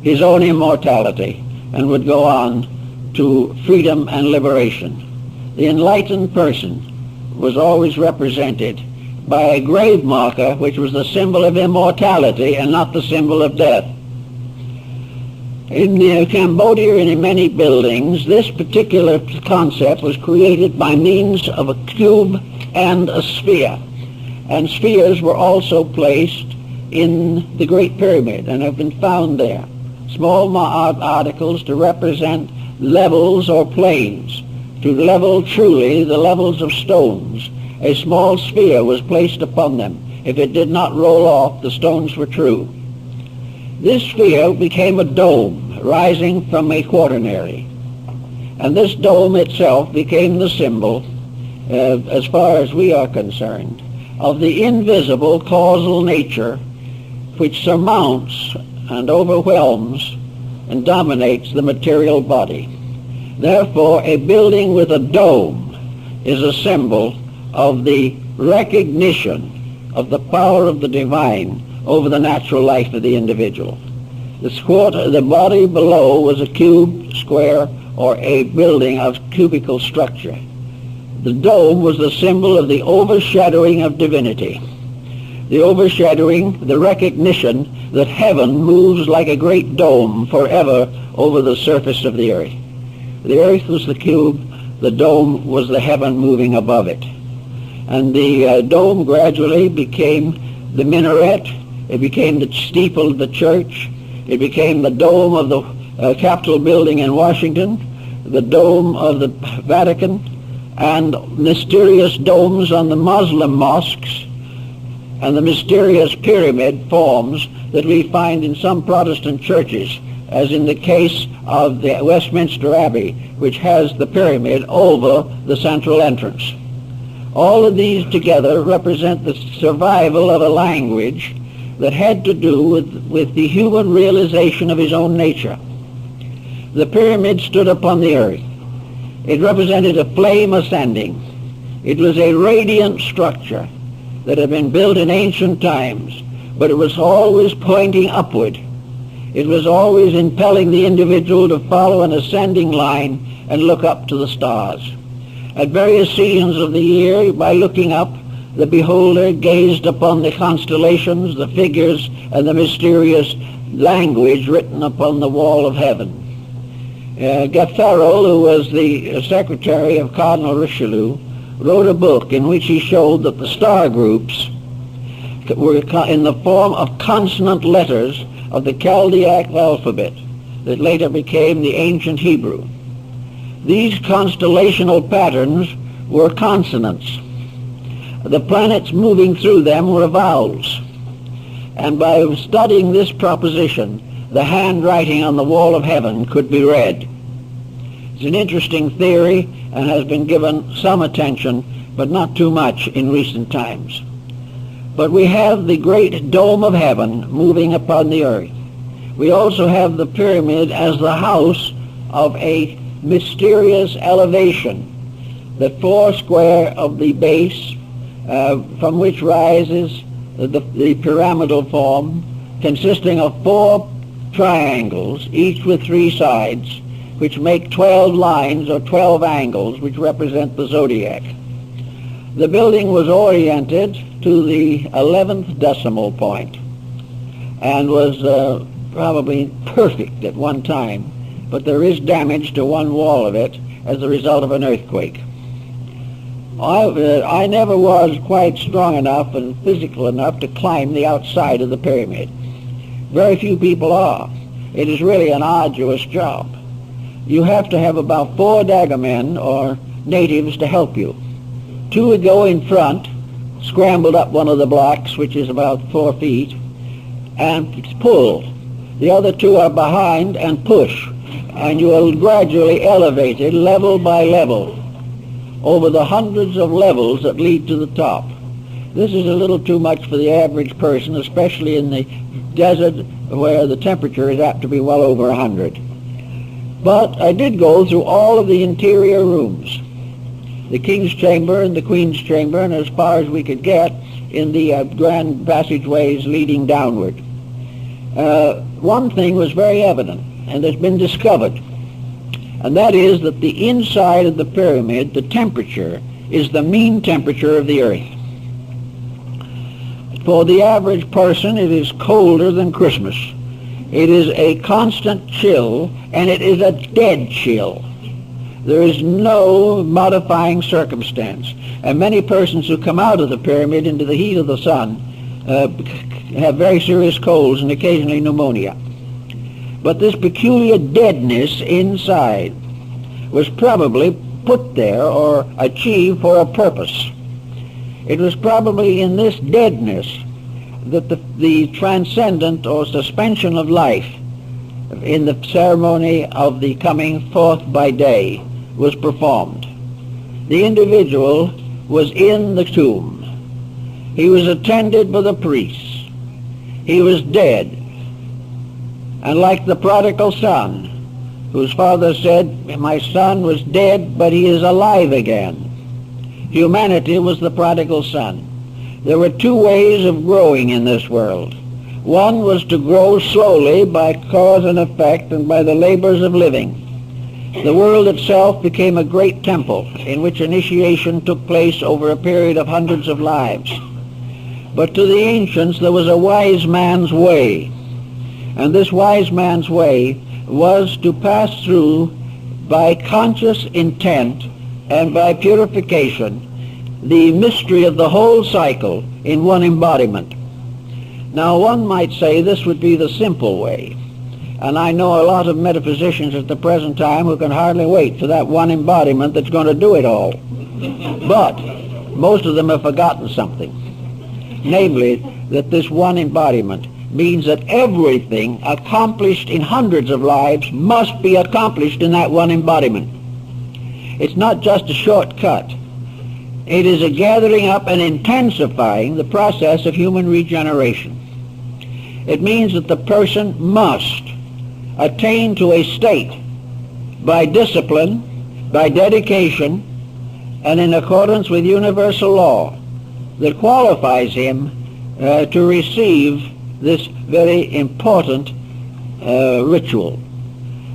his own immortality and would go on to freedom and liberation. The enlightened person was always represented by a grave marker, which was the symbol of immortality and not the symbol of death. In Cambodia and in many buildings, this particular concept was created by means of a cube and a sphere. And spheres were also placed in the Great Pyramid and have been found there. Small articles to represent levels or planes, to level truly the levels of stones. A small sphere was placed upon them. If it did not roll off, the stones were true. This sphere became a dome rising from a quaternary. And this dome itself became the symbol, as far as we are concerned, of the invisible causal nature which surmounts and overwhelms and dominates the material body. Therefore, a building with a dome is a symbol of the recognition of the power of the divine over the natural life of the individual. The body below was a cube, square, or a building of cubical structure. The dome was the symbol of the overshadowing of divinity. The overshadowing, the recognition that heaven moves like a great dome forever over the surface of the earth. The earth was the cube, the dome was the heaven moving above it. And the dome gradually became the minaret, it became the steeple of the church, it became the dome of the Capitol building in Washington, the dome of the Vatican, and mysterious domes on the Muslim mosques, and the mysterious pyramid forms that we find in some Protestant churches, as in the case of the Westminster Abbey, which has the pyramid over the central entrance. All of these together represent the survival of a language that had to do with the human realization of his own nature. The pyramid stood upon the earth. It represented a flame ascending. It was a radiant structure that had been built in ancient times, but it was always pointing upward. It was always impelling the individual to follow an ascending line and look up to the stars. At various seasons of the year, by looking up, the beholder gazed upon the constellations, the figures, and the mysterious language written upon the wall of heaven. 𝗧𝗏𝗃𝗃, who was the secretary of Cardinal Richelieu, wrote a book in which he showed that the star groups were in the form of consonant letters of the Chaldaic alphabet that later became the ancient Hebrew. These constellational patterns were consonants. The planets moving through them were vowels. And by studying this proposition, the handwriting on the wall of heaven could be read. It's an interesting theory and has been given some attention, but not too much in recent times. But we have the great dome of heaven moving upon the earth. We also have the pyramid as the house of a mysterious elevation, the four square of the base, from which rises the pyramidal form, consisting of 4 triangles, each with 3 sides, which make 12 lines or 12 angles, which represent the zodiac. The building was oriented to the 11th decimal point and was probably perfect at one time, but there is damage to one wall of it as a result of an earthquake. I never was quite strong enough and physical enough to climb the outside of the pyramid. Very few people are. It is really an arduous job. You have to have about 4 daggermen or natives to help you. 2 would go in front, scrambled up one of the blocks, which is about 4 feet, and pull. The other 2 are behind and push, and you are gradually elevated level by level over the hundreds of levels that lead to the top. This is a little too much for the average person, especially in the desert where the temperature is apt to be well over 100. But I did go through all of the interior rooms, the king's chamber and the queen's chamber, and as far as we could get in the grand passageways leading downward. One thing was very evident, and has been discovered, and that is that the inside of the pyramid, the temperature, is the mean temperature of the earth. For the average person, it is colder than Christmas. It is a constant chill, and it is a dead chill. There is no modifying circumstance. And many persons who come out of the pyramid into the heat of the sun have very serious colds and occasionally pneumonia. But this peculiar deadness inside was probably put there or achieved for a purpose. It was probably in this deadness that the transcendent or suspension of life in the ceremony of the coming forth by day was performed. The individual was in the tomb. He was attended by the priests. He was dead. And like the prodigal son, whose father said, "My son was dead, but he is alive again," humanity was the prodigal son. There were 2 ways of growing in this world. One was to grow slowly by cause and effect and by the labors of living. The world itself became a great temple in which initiation took place over a period of hundreds of lives. But to the ancients there was a wise man's way, and this wise man's way was to pass through by conscious intent and by purification the mystery of the whole cycle in one embodiment. Now one might say this would be the simple way, and I know a lot of metaphysicians at the present time who can hardly wait for that one embodiment that's going to do it all. But most of them have forgotten something, namely that this one embodiment means that everything accomplished in hundreds of lives must be accomplished in that one embodiment. It's not just a shortcut. It is a gathering up and intensifying the process of human regeneration. It means that the person must attain to a state by discipline, by dedication, and in accordance with universal law that qualifies him to receive this very important ritual.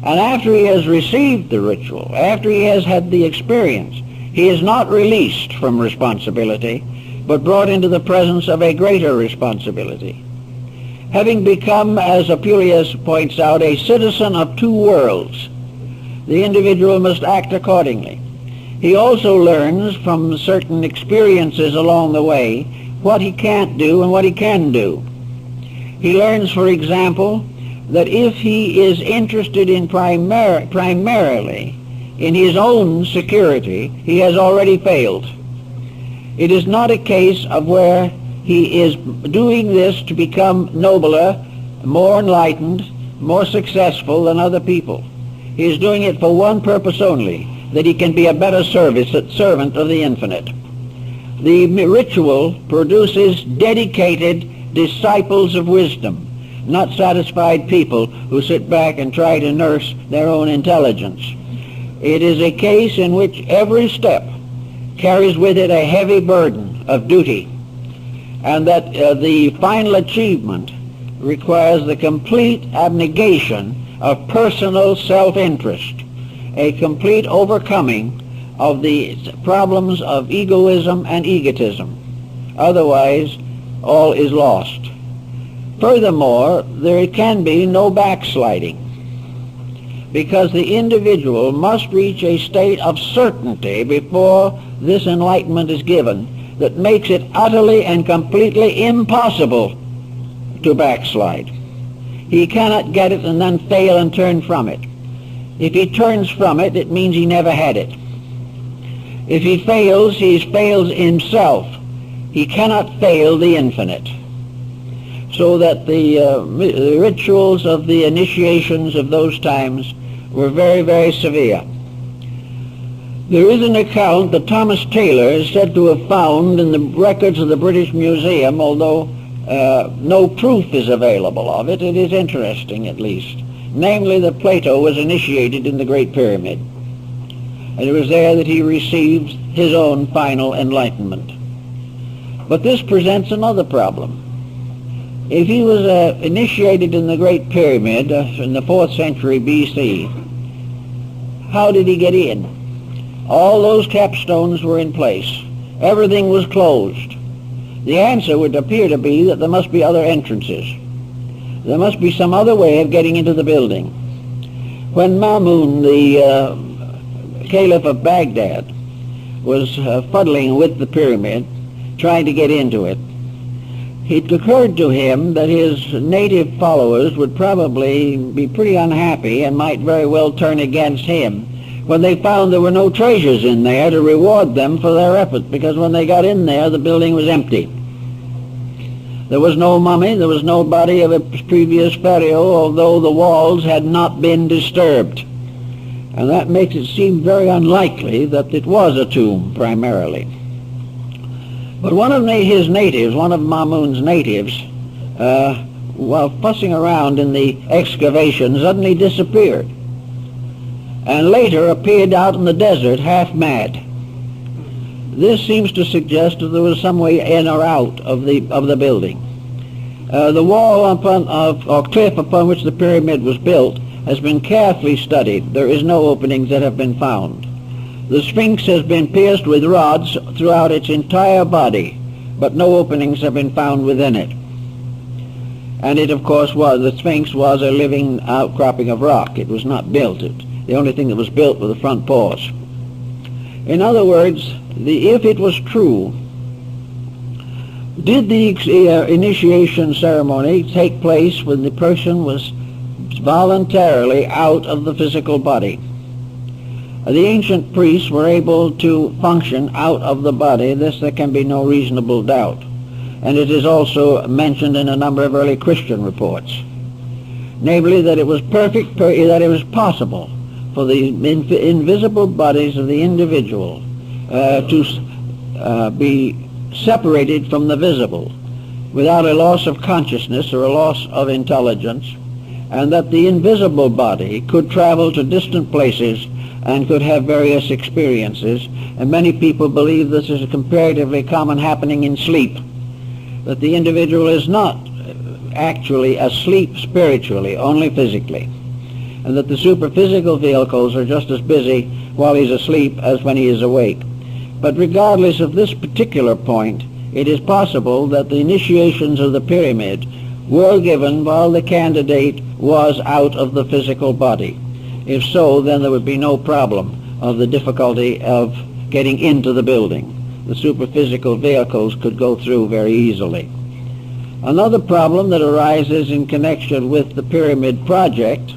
And after he has received the ritual, after he has had the experience, he is not released from responsibility, but brought into the presence of a greater responsibility. Having become, as Apuleius points out, a citizen of two worlds, the individual must act accordingly. He also learns from certain experiences along the way what he can't do and what he can do. He learns, for example, that if he is interested in primarily in his own security, he has already failed. It is not a case of where he is doing this to become nobler, more enlightened, more successful than other people. He is doing it for one purpose only, that he can be a better servant of the infinite. The ritual produces dedicated disciples of wisdom, not satisfied people who sit back and try to nurse their own intelligence. It is a case in which every step carries with it a heavy burden of duty, and that the final achievement requires the complete abnegation of personal self-interest, a complete overcoming of the problems of egoism and egotism. Otherwise, all is lost. Furthermore, there can be no backsliding, because the individual must reach a state of certainty before this enlightenment is given that makes it utterly and completely impossible to backslide. He cannot get it and then fail and turn from it. If he turns from it, it means he never had it. If he fails, he fails himself. He cannot fail the infinite. So that the rituals of the initiations of those times were very, very severe. There is an account that Thomas Taylor is said to have found in the records of the British Museum, although no proof is available of it. It is interesting, at least. Namely, that Plato was initiated in the Great Pyramid. And it was there that he received his own final enlightenment. But this presents another problem. If he was initiated in the Great Pyramid in the 4th century B.C., how did he get in? All those capstones were in place. Everything was closed. The answer would appear to be that there must be other entrances. There must be some other way of getting into the building. When Mamun, the Caliph of Baghdad, was fuddling with the pyramid, trying to get into it, it occurred to him that his native followers would probably be pretty unhappy and might very well turn against him when they found there were no treasures in there to reward them for their effort, because when they got in there, the building was empty. There was no mummy, there was no body of a previous pharaoh, although the walls had not been disturbed. And that makes it seem very unlikely that it was a tomb, primarily. But one of his natives, one of Mamun's natives, while fussing around in the excavation, suddenly disappeared, and later appeared out in the desert half mad. This seems to suggest that there was some way in or out of the building. The wall or cliff upon which the pyramid was built has been carefully studied. There is no openings that have been found. The Sphinx has been pierced with rods throughout its entire body, but no openings have been found within it. And it, of course, the Sphinx was a living outcropping of rock. It was not built. The only thing that was built were the front paws. In other words, if it was true, did the initiation ceremony take place when the person was voluntarily out of the physical body? The ancient priests were able to function out of the body. This there can be no reasonable doubt. And it is also mentioned in a number of early Christian reports. Namely, that it was that it was possible for the invisible bodies of the individual to be separated from the visible without a loss of consciousness or a loss of intelligence, and that the invisible body could travel to distant places and could have various experiences. And many people believe this is a comparatively common happening in sleep, that the individual is not actually asleep spiritually, only physically, and that the superphysical vehicles are just as busy while he's asleep as when he is awake. But regardless of this particular point, it is possible that the initiations of the pyramid were given while the candidate was out of the physical body. If so, then there would be no problem of the difficulty of getting into the building. The superphysical vehicles could go through very easily. Another problem that arises in connection with the pyramid project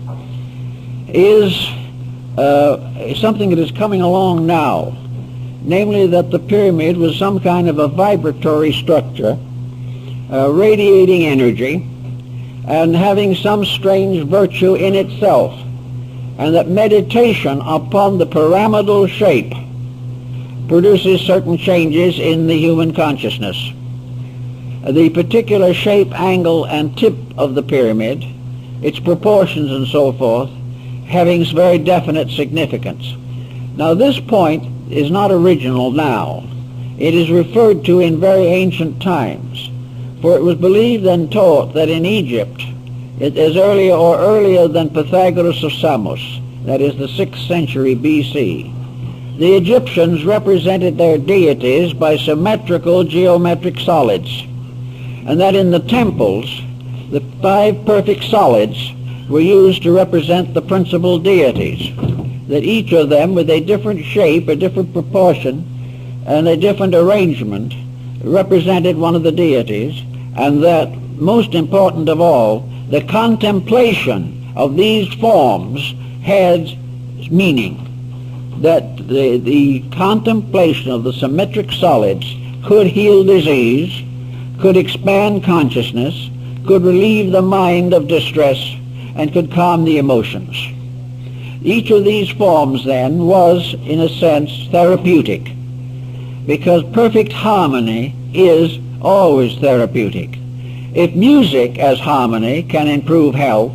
is something that is coming along now, namely that the pyramid was some kind of a vibratory structure, radiating energy and having some strange virtue in itself, and that meditation upon the pyramidal shape produces certain changes in the human consciousness. The particular shape, angle, and tip of the pyramid, its proportions and so forth, having very definite significance. Now this point is not original now. It is referred to in very ancient times, for it was believed and taught that in Egypt, it is earlier than Pythagoras of Samos, that is the 6th century BC, the Egyptians represented their deities by symmetrical geometric solids, and that in the temples, the 5 perfect solids were used to represent the principal deities, that each of them with a different shape, a different proportion, and a different arrangement represented one of the deities, and that, most important of all, the contemplation of these forms had meaning, that the contemplation of the symmetric solids could heal disease, could expand consciousness, could relieve the mind of distress, and could calm the emotions. Each of these forms then was, in a sense, therapeutic, because perfect harmony is always therapeutic. If music as harmony can improve health,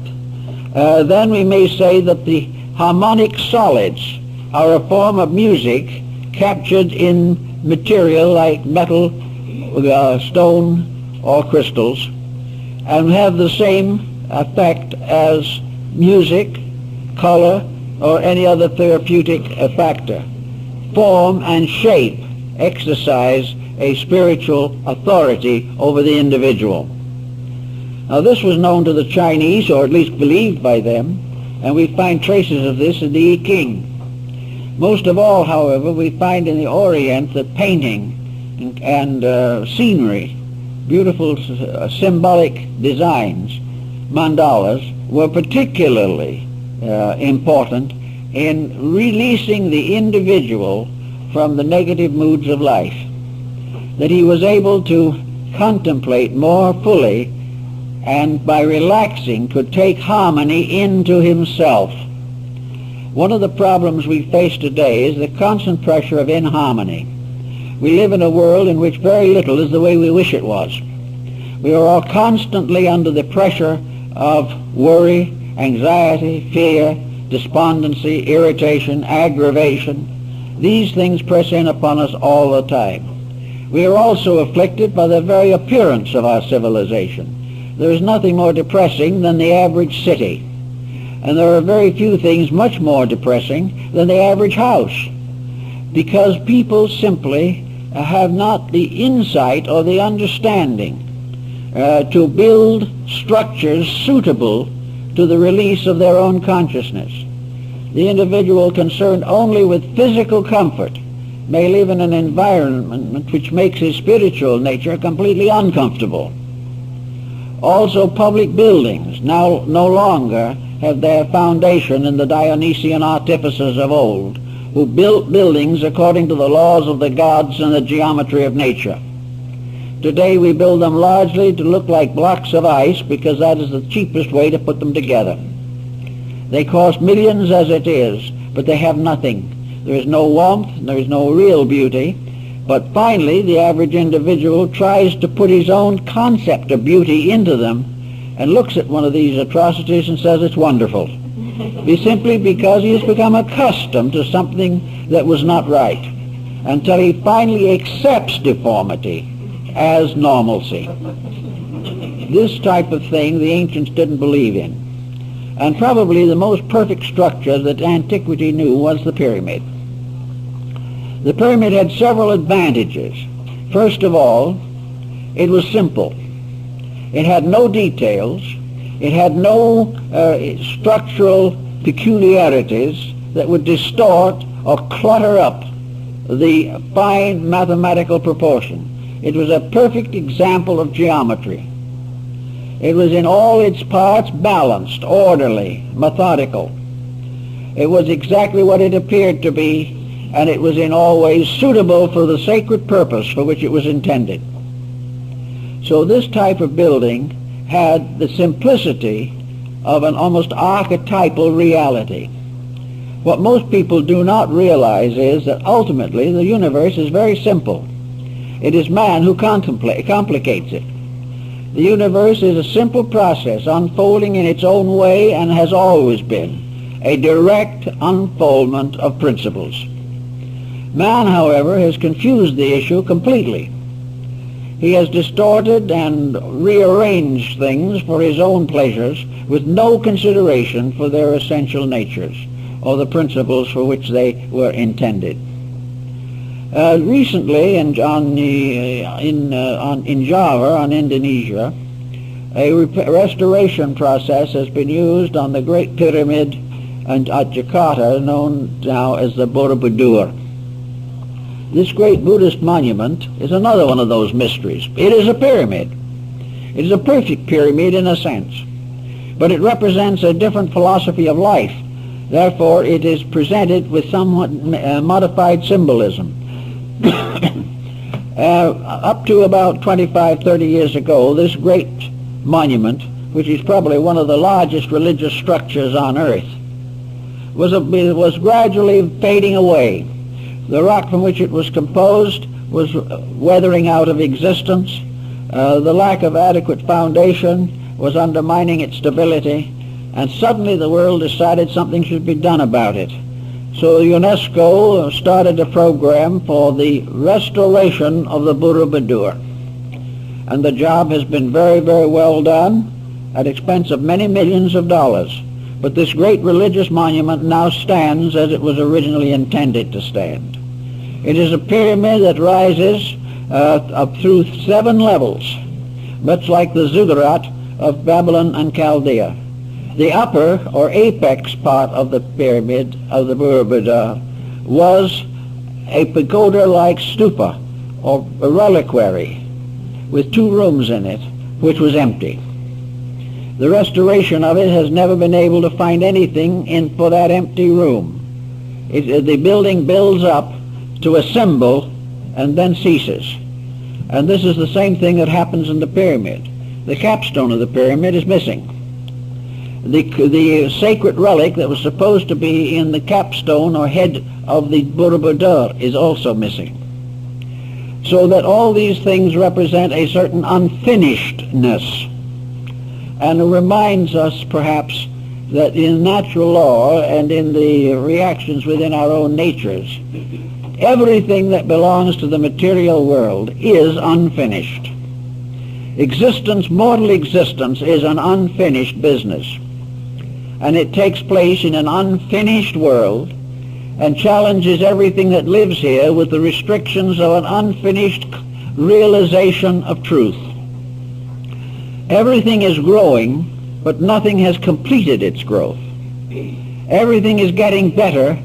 then we may say that the harmonic solids are a form of music captured in material like metal, stone, or crystals, and have the same effect as music, color, or any other therapeutic factor. Form and shape exercise a spiritual authority over the individual. Now this was known to the Chinese, or at least believed by them, and we find traces of this in the I Ching. Most of all, however, we find in the Orient that painting and scenery, beautiful symbolic designs, mandalas, were particularly important in releasing the individual from the negative moods of life, that he was able to contemplate more fully, and by relaxing could take harmony into himself. One of the problems we face today is the constant pressure of inharmony. We live in a world in which very little is the way we wish it was. We are all constantly under the pressure of worry, anxiety, fear, despondency, irritation, aggravation. These things press in upon us all the time. We are also afflicted by the very appearance of our civilization. There is nothing more depressing than the average city, and there are very few things much more depressing than the average house, because people simply have not the insight or the understanding to build structures suitable to the release of their own consciousness. The individual concerned only with physical comfort may live in an environment which makes his spiritual nature completely uncomfortable. Also, public buildings now no longer have their foundation in the Dionysian artificers of old, who built buildings according to the laws of the gods and the geometry of nature. Today we build them largely to look like blocks of ice, because that is the cheapest way to put them together. They cost millions as it is, but they have nothing. There is no warmth, there is no real beauty, But finally, the average individual tries to put his own concept of beauty into them and looks at one of these atrocities and says it's wonderful. Simply because he has become accustomed to something that was not right, until he finally accepts deformity as normalcy. This type of thing the ancients didn't believe in. And probably the most perfect structure that antiquity knew was the pyramid. The pyramid had several advantages. First of all, it was simple. It had no details. It had no structural peculiarities that would distort or clutter up the fine mathematical proportion. It was a perfect example of geometry. It was in all its parts balanced, orderly, methodical. It was exactly what it appeared to be, and it was in all ways suitable for the sacred purpose for which it was intended. So this type of building had the simplicity of an almost archetypal reality. What most people do not realize is that ultimately the universe is very simple. It is man who complicates it. The universe is a simple process unfolding in its own way and has always been a direct unfoldment of principles. Man, however, has confused the issue completely. He has distorted and rearranged things for his own pleasures with no consideration for their essential natures or the principles for which they were intended. Recently, in Java, on Indonesia, a restoration process has been used on the Great Pyramid at Jakarta, known now as the Borobudur. This great Buddhist monument is another one of those mysteries. It is a pyramid. It is a perfect pyramid in a sense, but it represents a different philosophy of life. Therefore, it is presented with somewhat modified symbolism. Up to about 25, 30 years ago, this great monument, which is probably one of the largest religious structures on earth, was gradually fading away. The rock from which it was composed was weathering out of existence. The lack of adequate foundation was undermining its stability, and suddenly the world decided something should be done about it. So UNESCO started a program for the restoration of the Borobudur. And the job has been very, very well done at expense of many millions of dollars. But this great religious monument now stands as it was originally intended to stand. It is a pyramid that rises up through 7 levels, much like the ziggurat of Babylon and Chaldea. The upper or apex part of the pyramid of the Borobudur was a pagoda-like stupa or a reliquary with 2 rooms in it, which was empty. The restoration of it has never been able to find anything for that empty room. The building builds up to a symbol and then ceases. And this is the same thing that happens in the pyramid. The capstone of the pyramid is missing. The sacred relic that was supposed to be in the capstone or head of the Borobudur is also missing. So that all these things represent a certain unfinishedness, and it reminds us perhaps that in natural law and in the reactions within our own natures, everything that belongs to the material world is unfinished. Existence, mortal existence, is an unfinished business. And it takes place in an unfinished world and challenges everything that lives here with the restrictions of an unfinished realization of truth. Everything is growing, but nothing has completed its growth. Everything is getting better,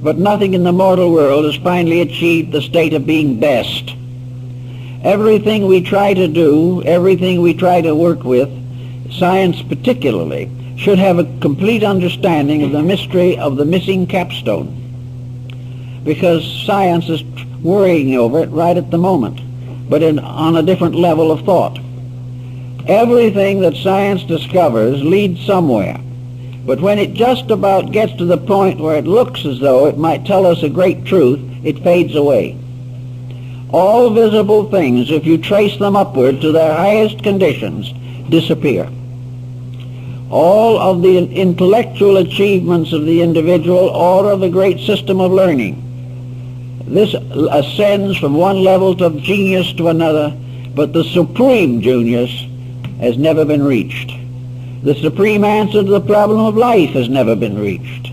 but nothing in the mortal world has finally achieved the state of being best. Everything we try to do, everything we try to work with, science particularly, should have a complete understanding of the mystery of the missing capstone, because science is worrying over it right at the moment, but on a different level of thought. Everything that science discovers leads somewhere, but when it just about gets to the point where it looks as though it might tell us a great truth, it fades away. all visible things, if you trace them upward to their highest conditions, disappear. All of the intellectual achievements of the individual or of the great system of learning, this ascends from one level of genius to another, but the supreme genius has never been reached. The supreme answer to the problem of life has never been reached.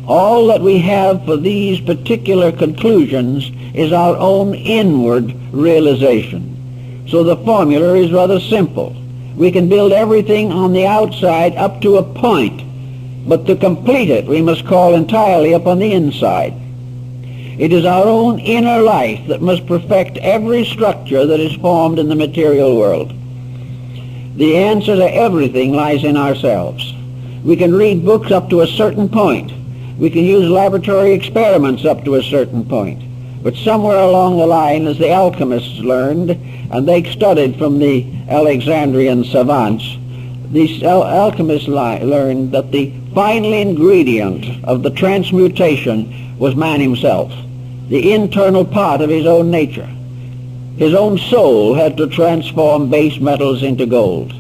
All that we have for these particular conclusions is our own inward realization. So the formula is rather simple. We can build everything on the outside up to a point, but to complete it we must call entirely upon the inside. It is our own inner life that must perfect every structure that is formed in the material world. The answer to everything lies in ourselves. We can read books up to a certain point. We can use laboratory experiments up to a certain point. But somewhere along the line, as the alchemists learned, and they studied from the Alexandrian savants, these alchemists learned that the final ingredient of the transmutation was man himself, the internal part of his own nature. His own soul had to transform base metals into gold.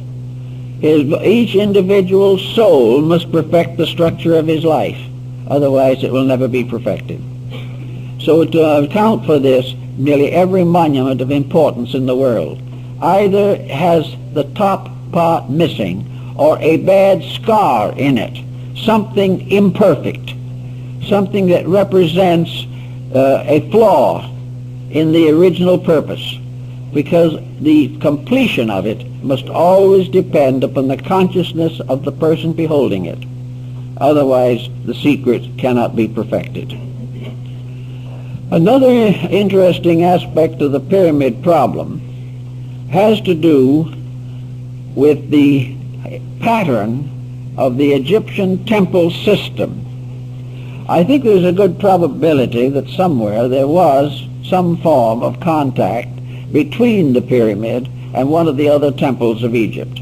Each individual soul must perfect the structure of his life, otherwise it will never be perfected. So to account for this, nearly every monument of importance in the world either has the top part missing or a bad scar in it, something imperfect, something that represents a flaw in the original purpose, because the completion of it must always depend upon the consciousness of the person beholding it. Otherwise, the secret cannot be perfected. Another interesting aspect of the pyramid problem has to do with the pattern of the Egyptian temple system. I think there's a good probability that somewhere there was some form of contact between the pyramid and one of the other temples of Egypt.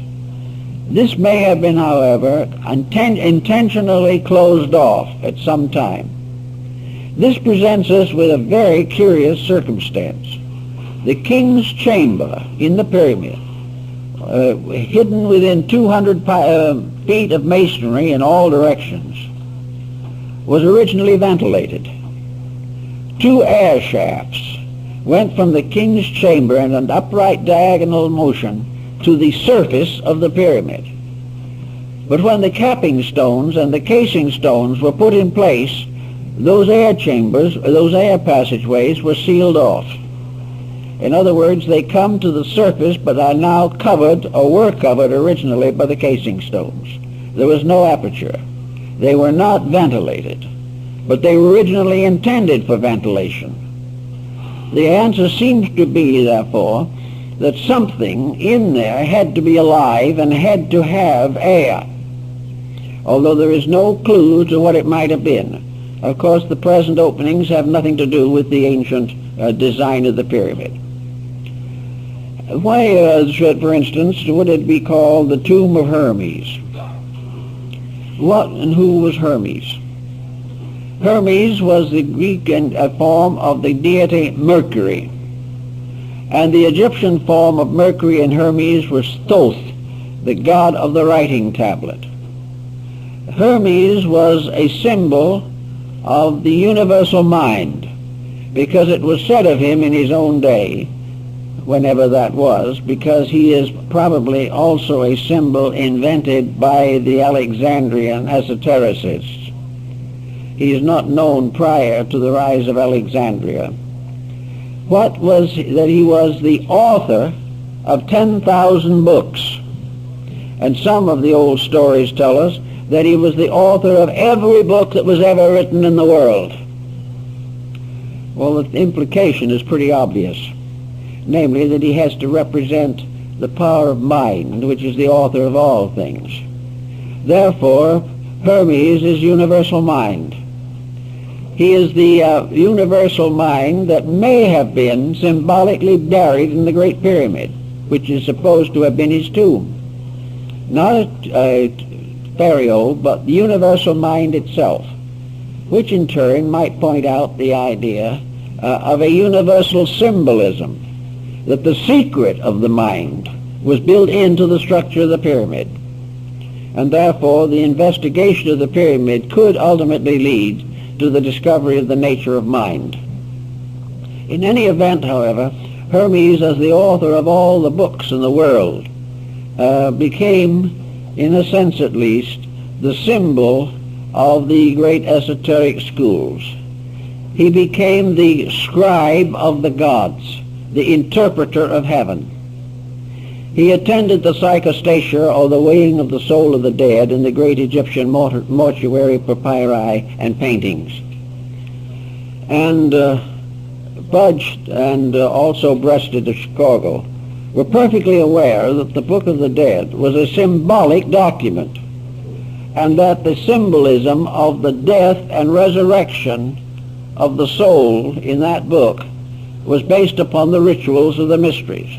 This may have been, however, intentionally closed off at some time. This presents us with a very curious circumstance. The king's chamber in the pyramid, hidden within 200 feet of masonry in all directions, was originally ventilated. 2 air shafts went from the king's chamber in an upright diagonal motion to the surface of the pyramid. But when the capping stones and the casing stones were put in place, those air chambers, those air passageways were sealed off. In other words, they come to the surface but are now covered, or were covered originally, by the casing stones. There was no aperture. They were not ventilated, but they were originally intended for ventilation. The answer seems to be, therefore, that something in there had to be alive and had to have air, although there is no clue to what it might have been. Of course, the present openings have nothing to do with the ancient design of the pyramid. Why, for instance, would it be called the tomb of Hermes? What and who was Hermes? Hermes was the Greek form of the deity Mercury, and the Egyptian form of Mercury and Hermes was 𝗧𝗿, the god of the writing tablet. Hermes was a symbol of the universal mind, because it was said of him in his own day, whenever that was, because he is probably also a symbol invented by the Alexandrian esotericists. He is not known prior to the rise of Alexandria. What was that? He was the author of 10,000 books, and some of the old stories tell us that he was the author of every book that was ever written in the world. Well, the implication is pretty obvious, namely that he has to represent the power of mind, which is the author of all things. Therefore, Hermes is universal mind. He is the universal mind that may have been symbolically buried in the Great Pyramid, which is supposed to have been his tomb. Not a pharaoh, but the universal mind itself, which in turn might point out the idea of a universal symbolism, that the secret of the mind was built into the structure of the pyramid, and therefore the investigation of the pyramid could ultimately lead to the discovery of the nature of mind. In any event, however, Hermes, as the author of all the books in the world, became, in a sense at least, the symbol of the great esoteric schools. He became the scribe of the gods, the interpreter of heaven. He attended the psychostasia, or the weighing of the soul of the dead, in the great Egyptian mortuary papyri and paintings. And Budge and also Breasted of Chicago were perfectly aware that the Book of the Dead was a symbolic document, and that the symbolism of the death and resurrection of the soul in that book was based upon the rituals of the mysteries.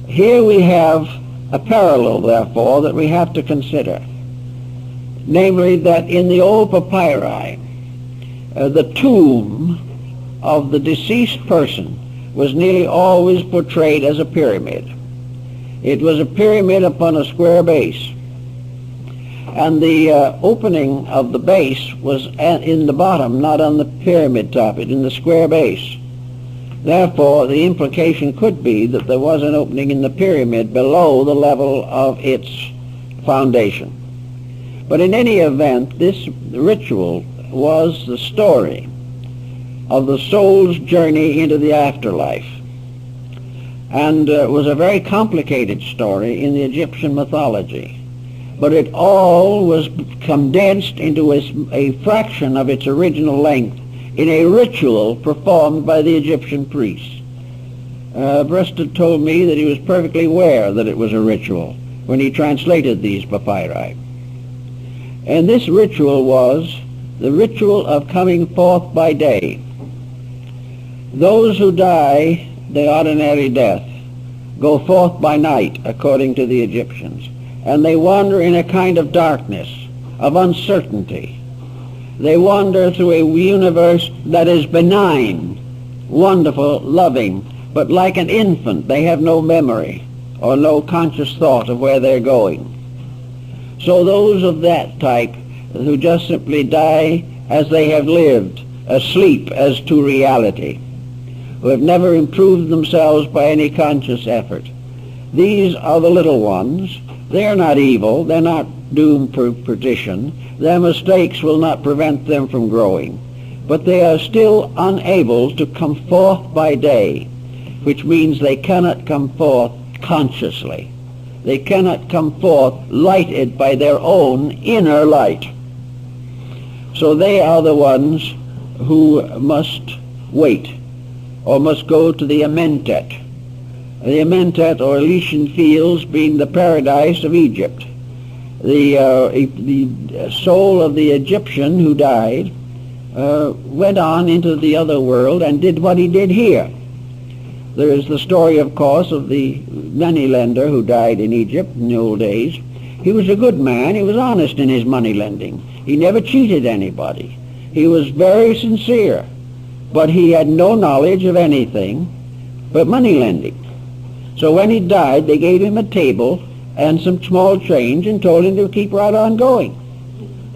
Here we have a parallel, therefore, that we have to consider, namely that in the old papyri, the tomb of the deceased person was nearly always portrayed as a pyramid. It was a pyramid upon a square base, and the opening of the base was in the bottom, not on the pyramid top, it in the square base. Therefore, the implication could be that there was an opening in the pyramid below the level of its foundation. But in any event, this ritual was the story of the soul's journey into the afterlife, and was a very complicated story in the Egyptian mythology. But it all was condensed into a fraction of its original length in a ritual performed by the Egyptian priests. Breasted told me that he was perfectly aware that it was a ritual when he translated these papyri. And this ritual was the ritual of coming forth by day. Those who die the ordinary death go forth by night, according to the Egyptians, and they wander in a kind of darkness, of uncertainty. They wander through a universe that is benign, wonderful, loving, but like an infant, they have no memory or no conscious thought of where they're going. So those of that type who just simply die as they have lived, asleep as to reality, who have never improved themselves by any conscious effort, these are the little ones. They're not evil, they're not doomed for perdition, their mistakes will not prevent them from growing, but they are still unable to come forth by day, which means they cannot come forth consciously. They cannot come forth lighted by their own inner light. So they are the ones who must wait, or must go to the Amentet. The Amentet, or Elysian fields, being the paradise of Egypt. The soul of the Egyptian who died went on into the other world and did what he did here. There is the story, of course, of the moneylender who died in Egypt in the old days. He was a good man. He was honest in his money lending. He never cheated anybody. He was very sincere, but he had no knowledge of anything but money lending. So when he died, they gave him a table and some small change and told him to keep right on going.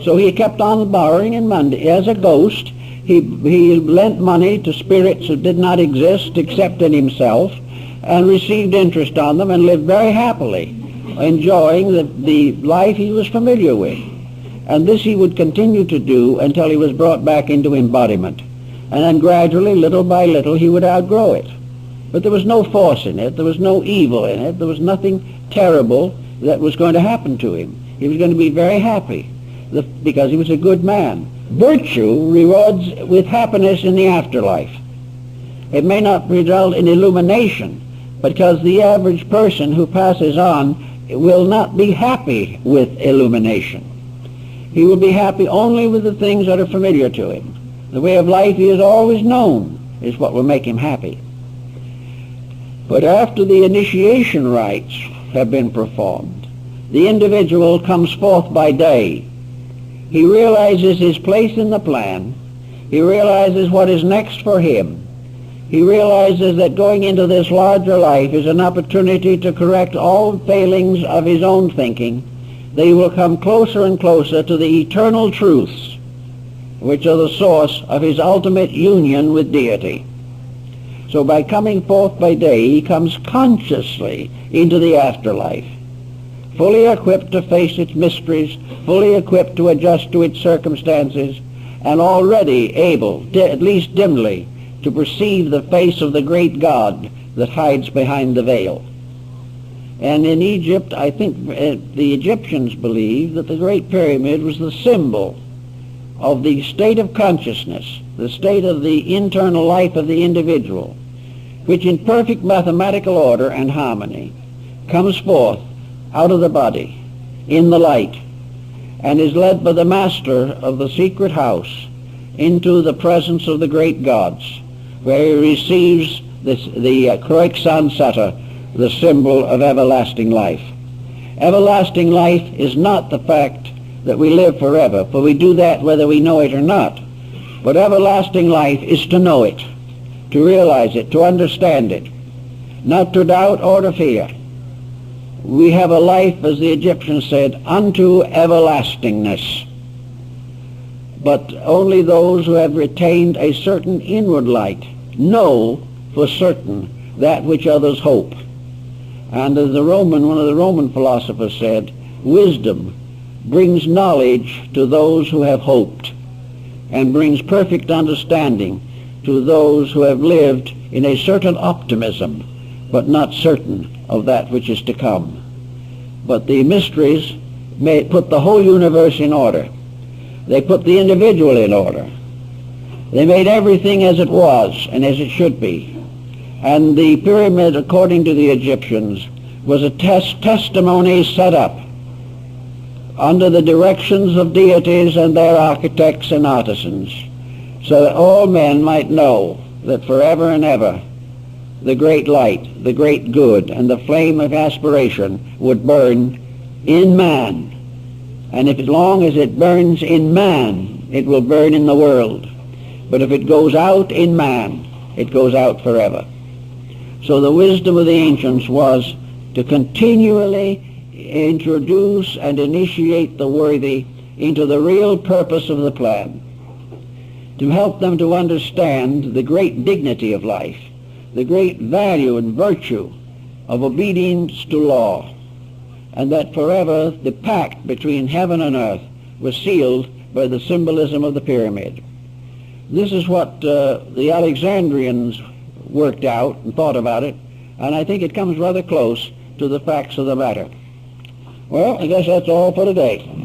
So he kept on borrowing and money. As a ghost, he lent money to spirits who did not exist except in himself, and received interest on them and lived very happily, enjoying the life he was familiar with. And this he would continue to do until he was brought back into embodiment. And then gradually, little by little, he would outgrow it. But there was no force in it, there was no evil in it, there was nothing terrible that was going to happen to him. He was going to be very happy because he was a good man. Virtue rewards with happiness in the afterlife. It may not result in illumination, because the average person who passes on will not be happy with illumination. He will be happy only with the things that are familiar to him. The way of life he has always known is what will make him happy. But after the initiation rites have been performed, the individual comes forth by day. He realizes his place in the plan. He realizes what is next for him. He realizes that going into this larger life is an opportunity to correct all failings of his own thinking. They will come closer and closer to the eternal truths, which are the source of his ultimate union with deity. So by coming forth by day, he comes consciously into the afterlife, fully equipped to face its mysteries, fully equipped to adjust to its circumstances, and already able, at least dimly, to perceive the face of the great God that hides behind the veil. And in Egypt, I think the Egyptians believed that the Great Pyramid was the symbol of the state of consciousness, the state of the internal life of the individual, which in perfect mathematical order and harmony comes forth out of the body in the light and is led by the master of the secret house into the presence of the great gods, where he receives the 𝗧𝗿𝗱𝗁, the symbol of everlasting life. Everlasting life is not the fact that we live forever, for we do that whether we know it or not. But everlasting life is to know it, to realize it, to understand it, not to doubt or to fear. We have a life, as the Egyptians said, unto everlastingness. But only those who have retained a certain inward light know for certain that which others hope. And as one of the Roman philosophers said, wisdom brings knowledge to those who have hoped, and brings perfect understanding to those who have lived in a certain optimism, but not certain of that which is to come. But the mysteries may put the whole universe in order. They put the individual in order. They made everything as it was and as it should be. And the pyramid, according to the Egyptians, was a testimony set up under the directions of deities and their architects and artisans, so that all men might know that forever and ever the great light, the great good, and the flame of aspiration would burn in man. And if as long as it burns in man, it will burn in the world. But if it goes out in man, it goes out forever. So the wisdom of the ancients was to continually introduce and initiate the worthy into the real purpose of the plan, to help them to understand the great dignity of life, the great value and virtue of obedience to law, and that forever the pact between heaven and earth was sealed by the symbolism of the pyramid. This is what the Alexandrians worked out and thought about it, and I think it comes rather close to the facts of the matter. Well, I guess that's all for today.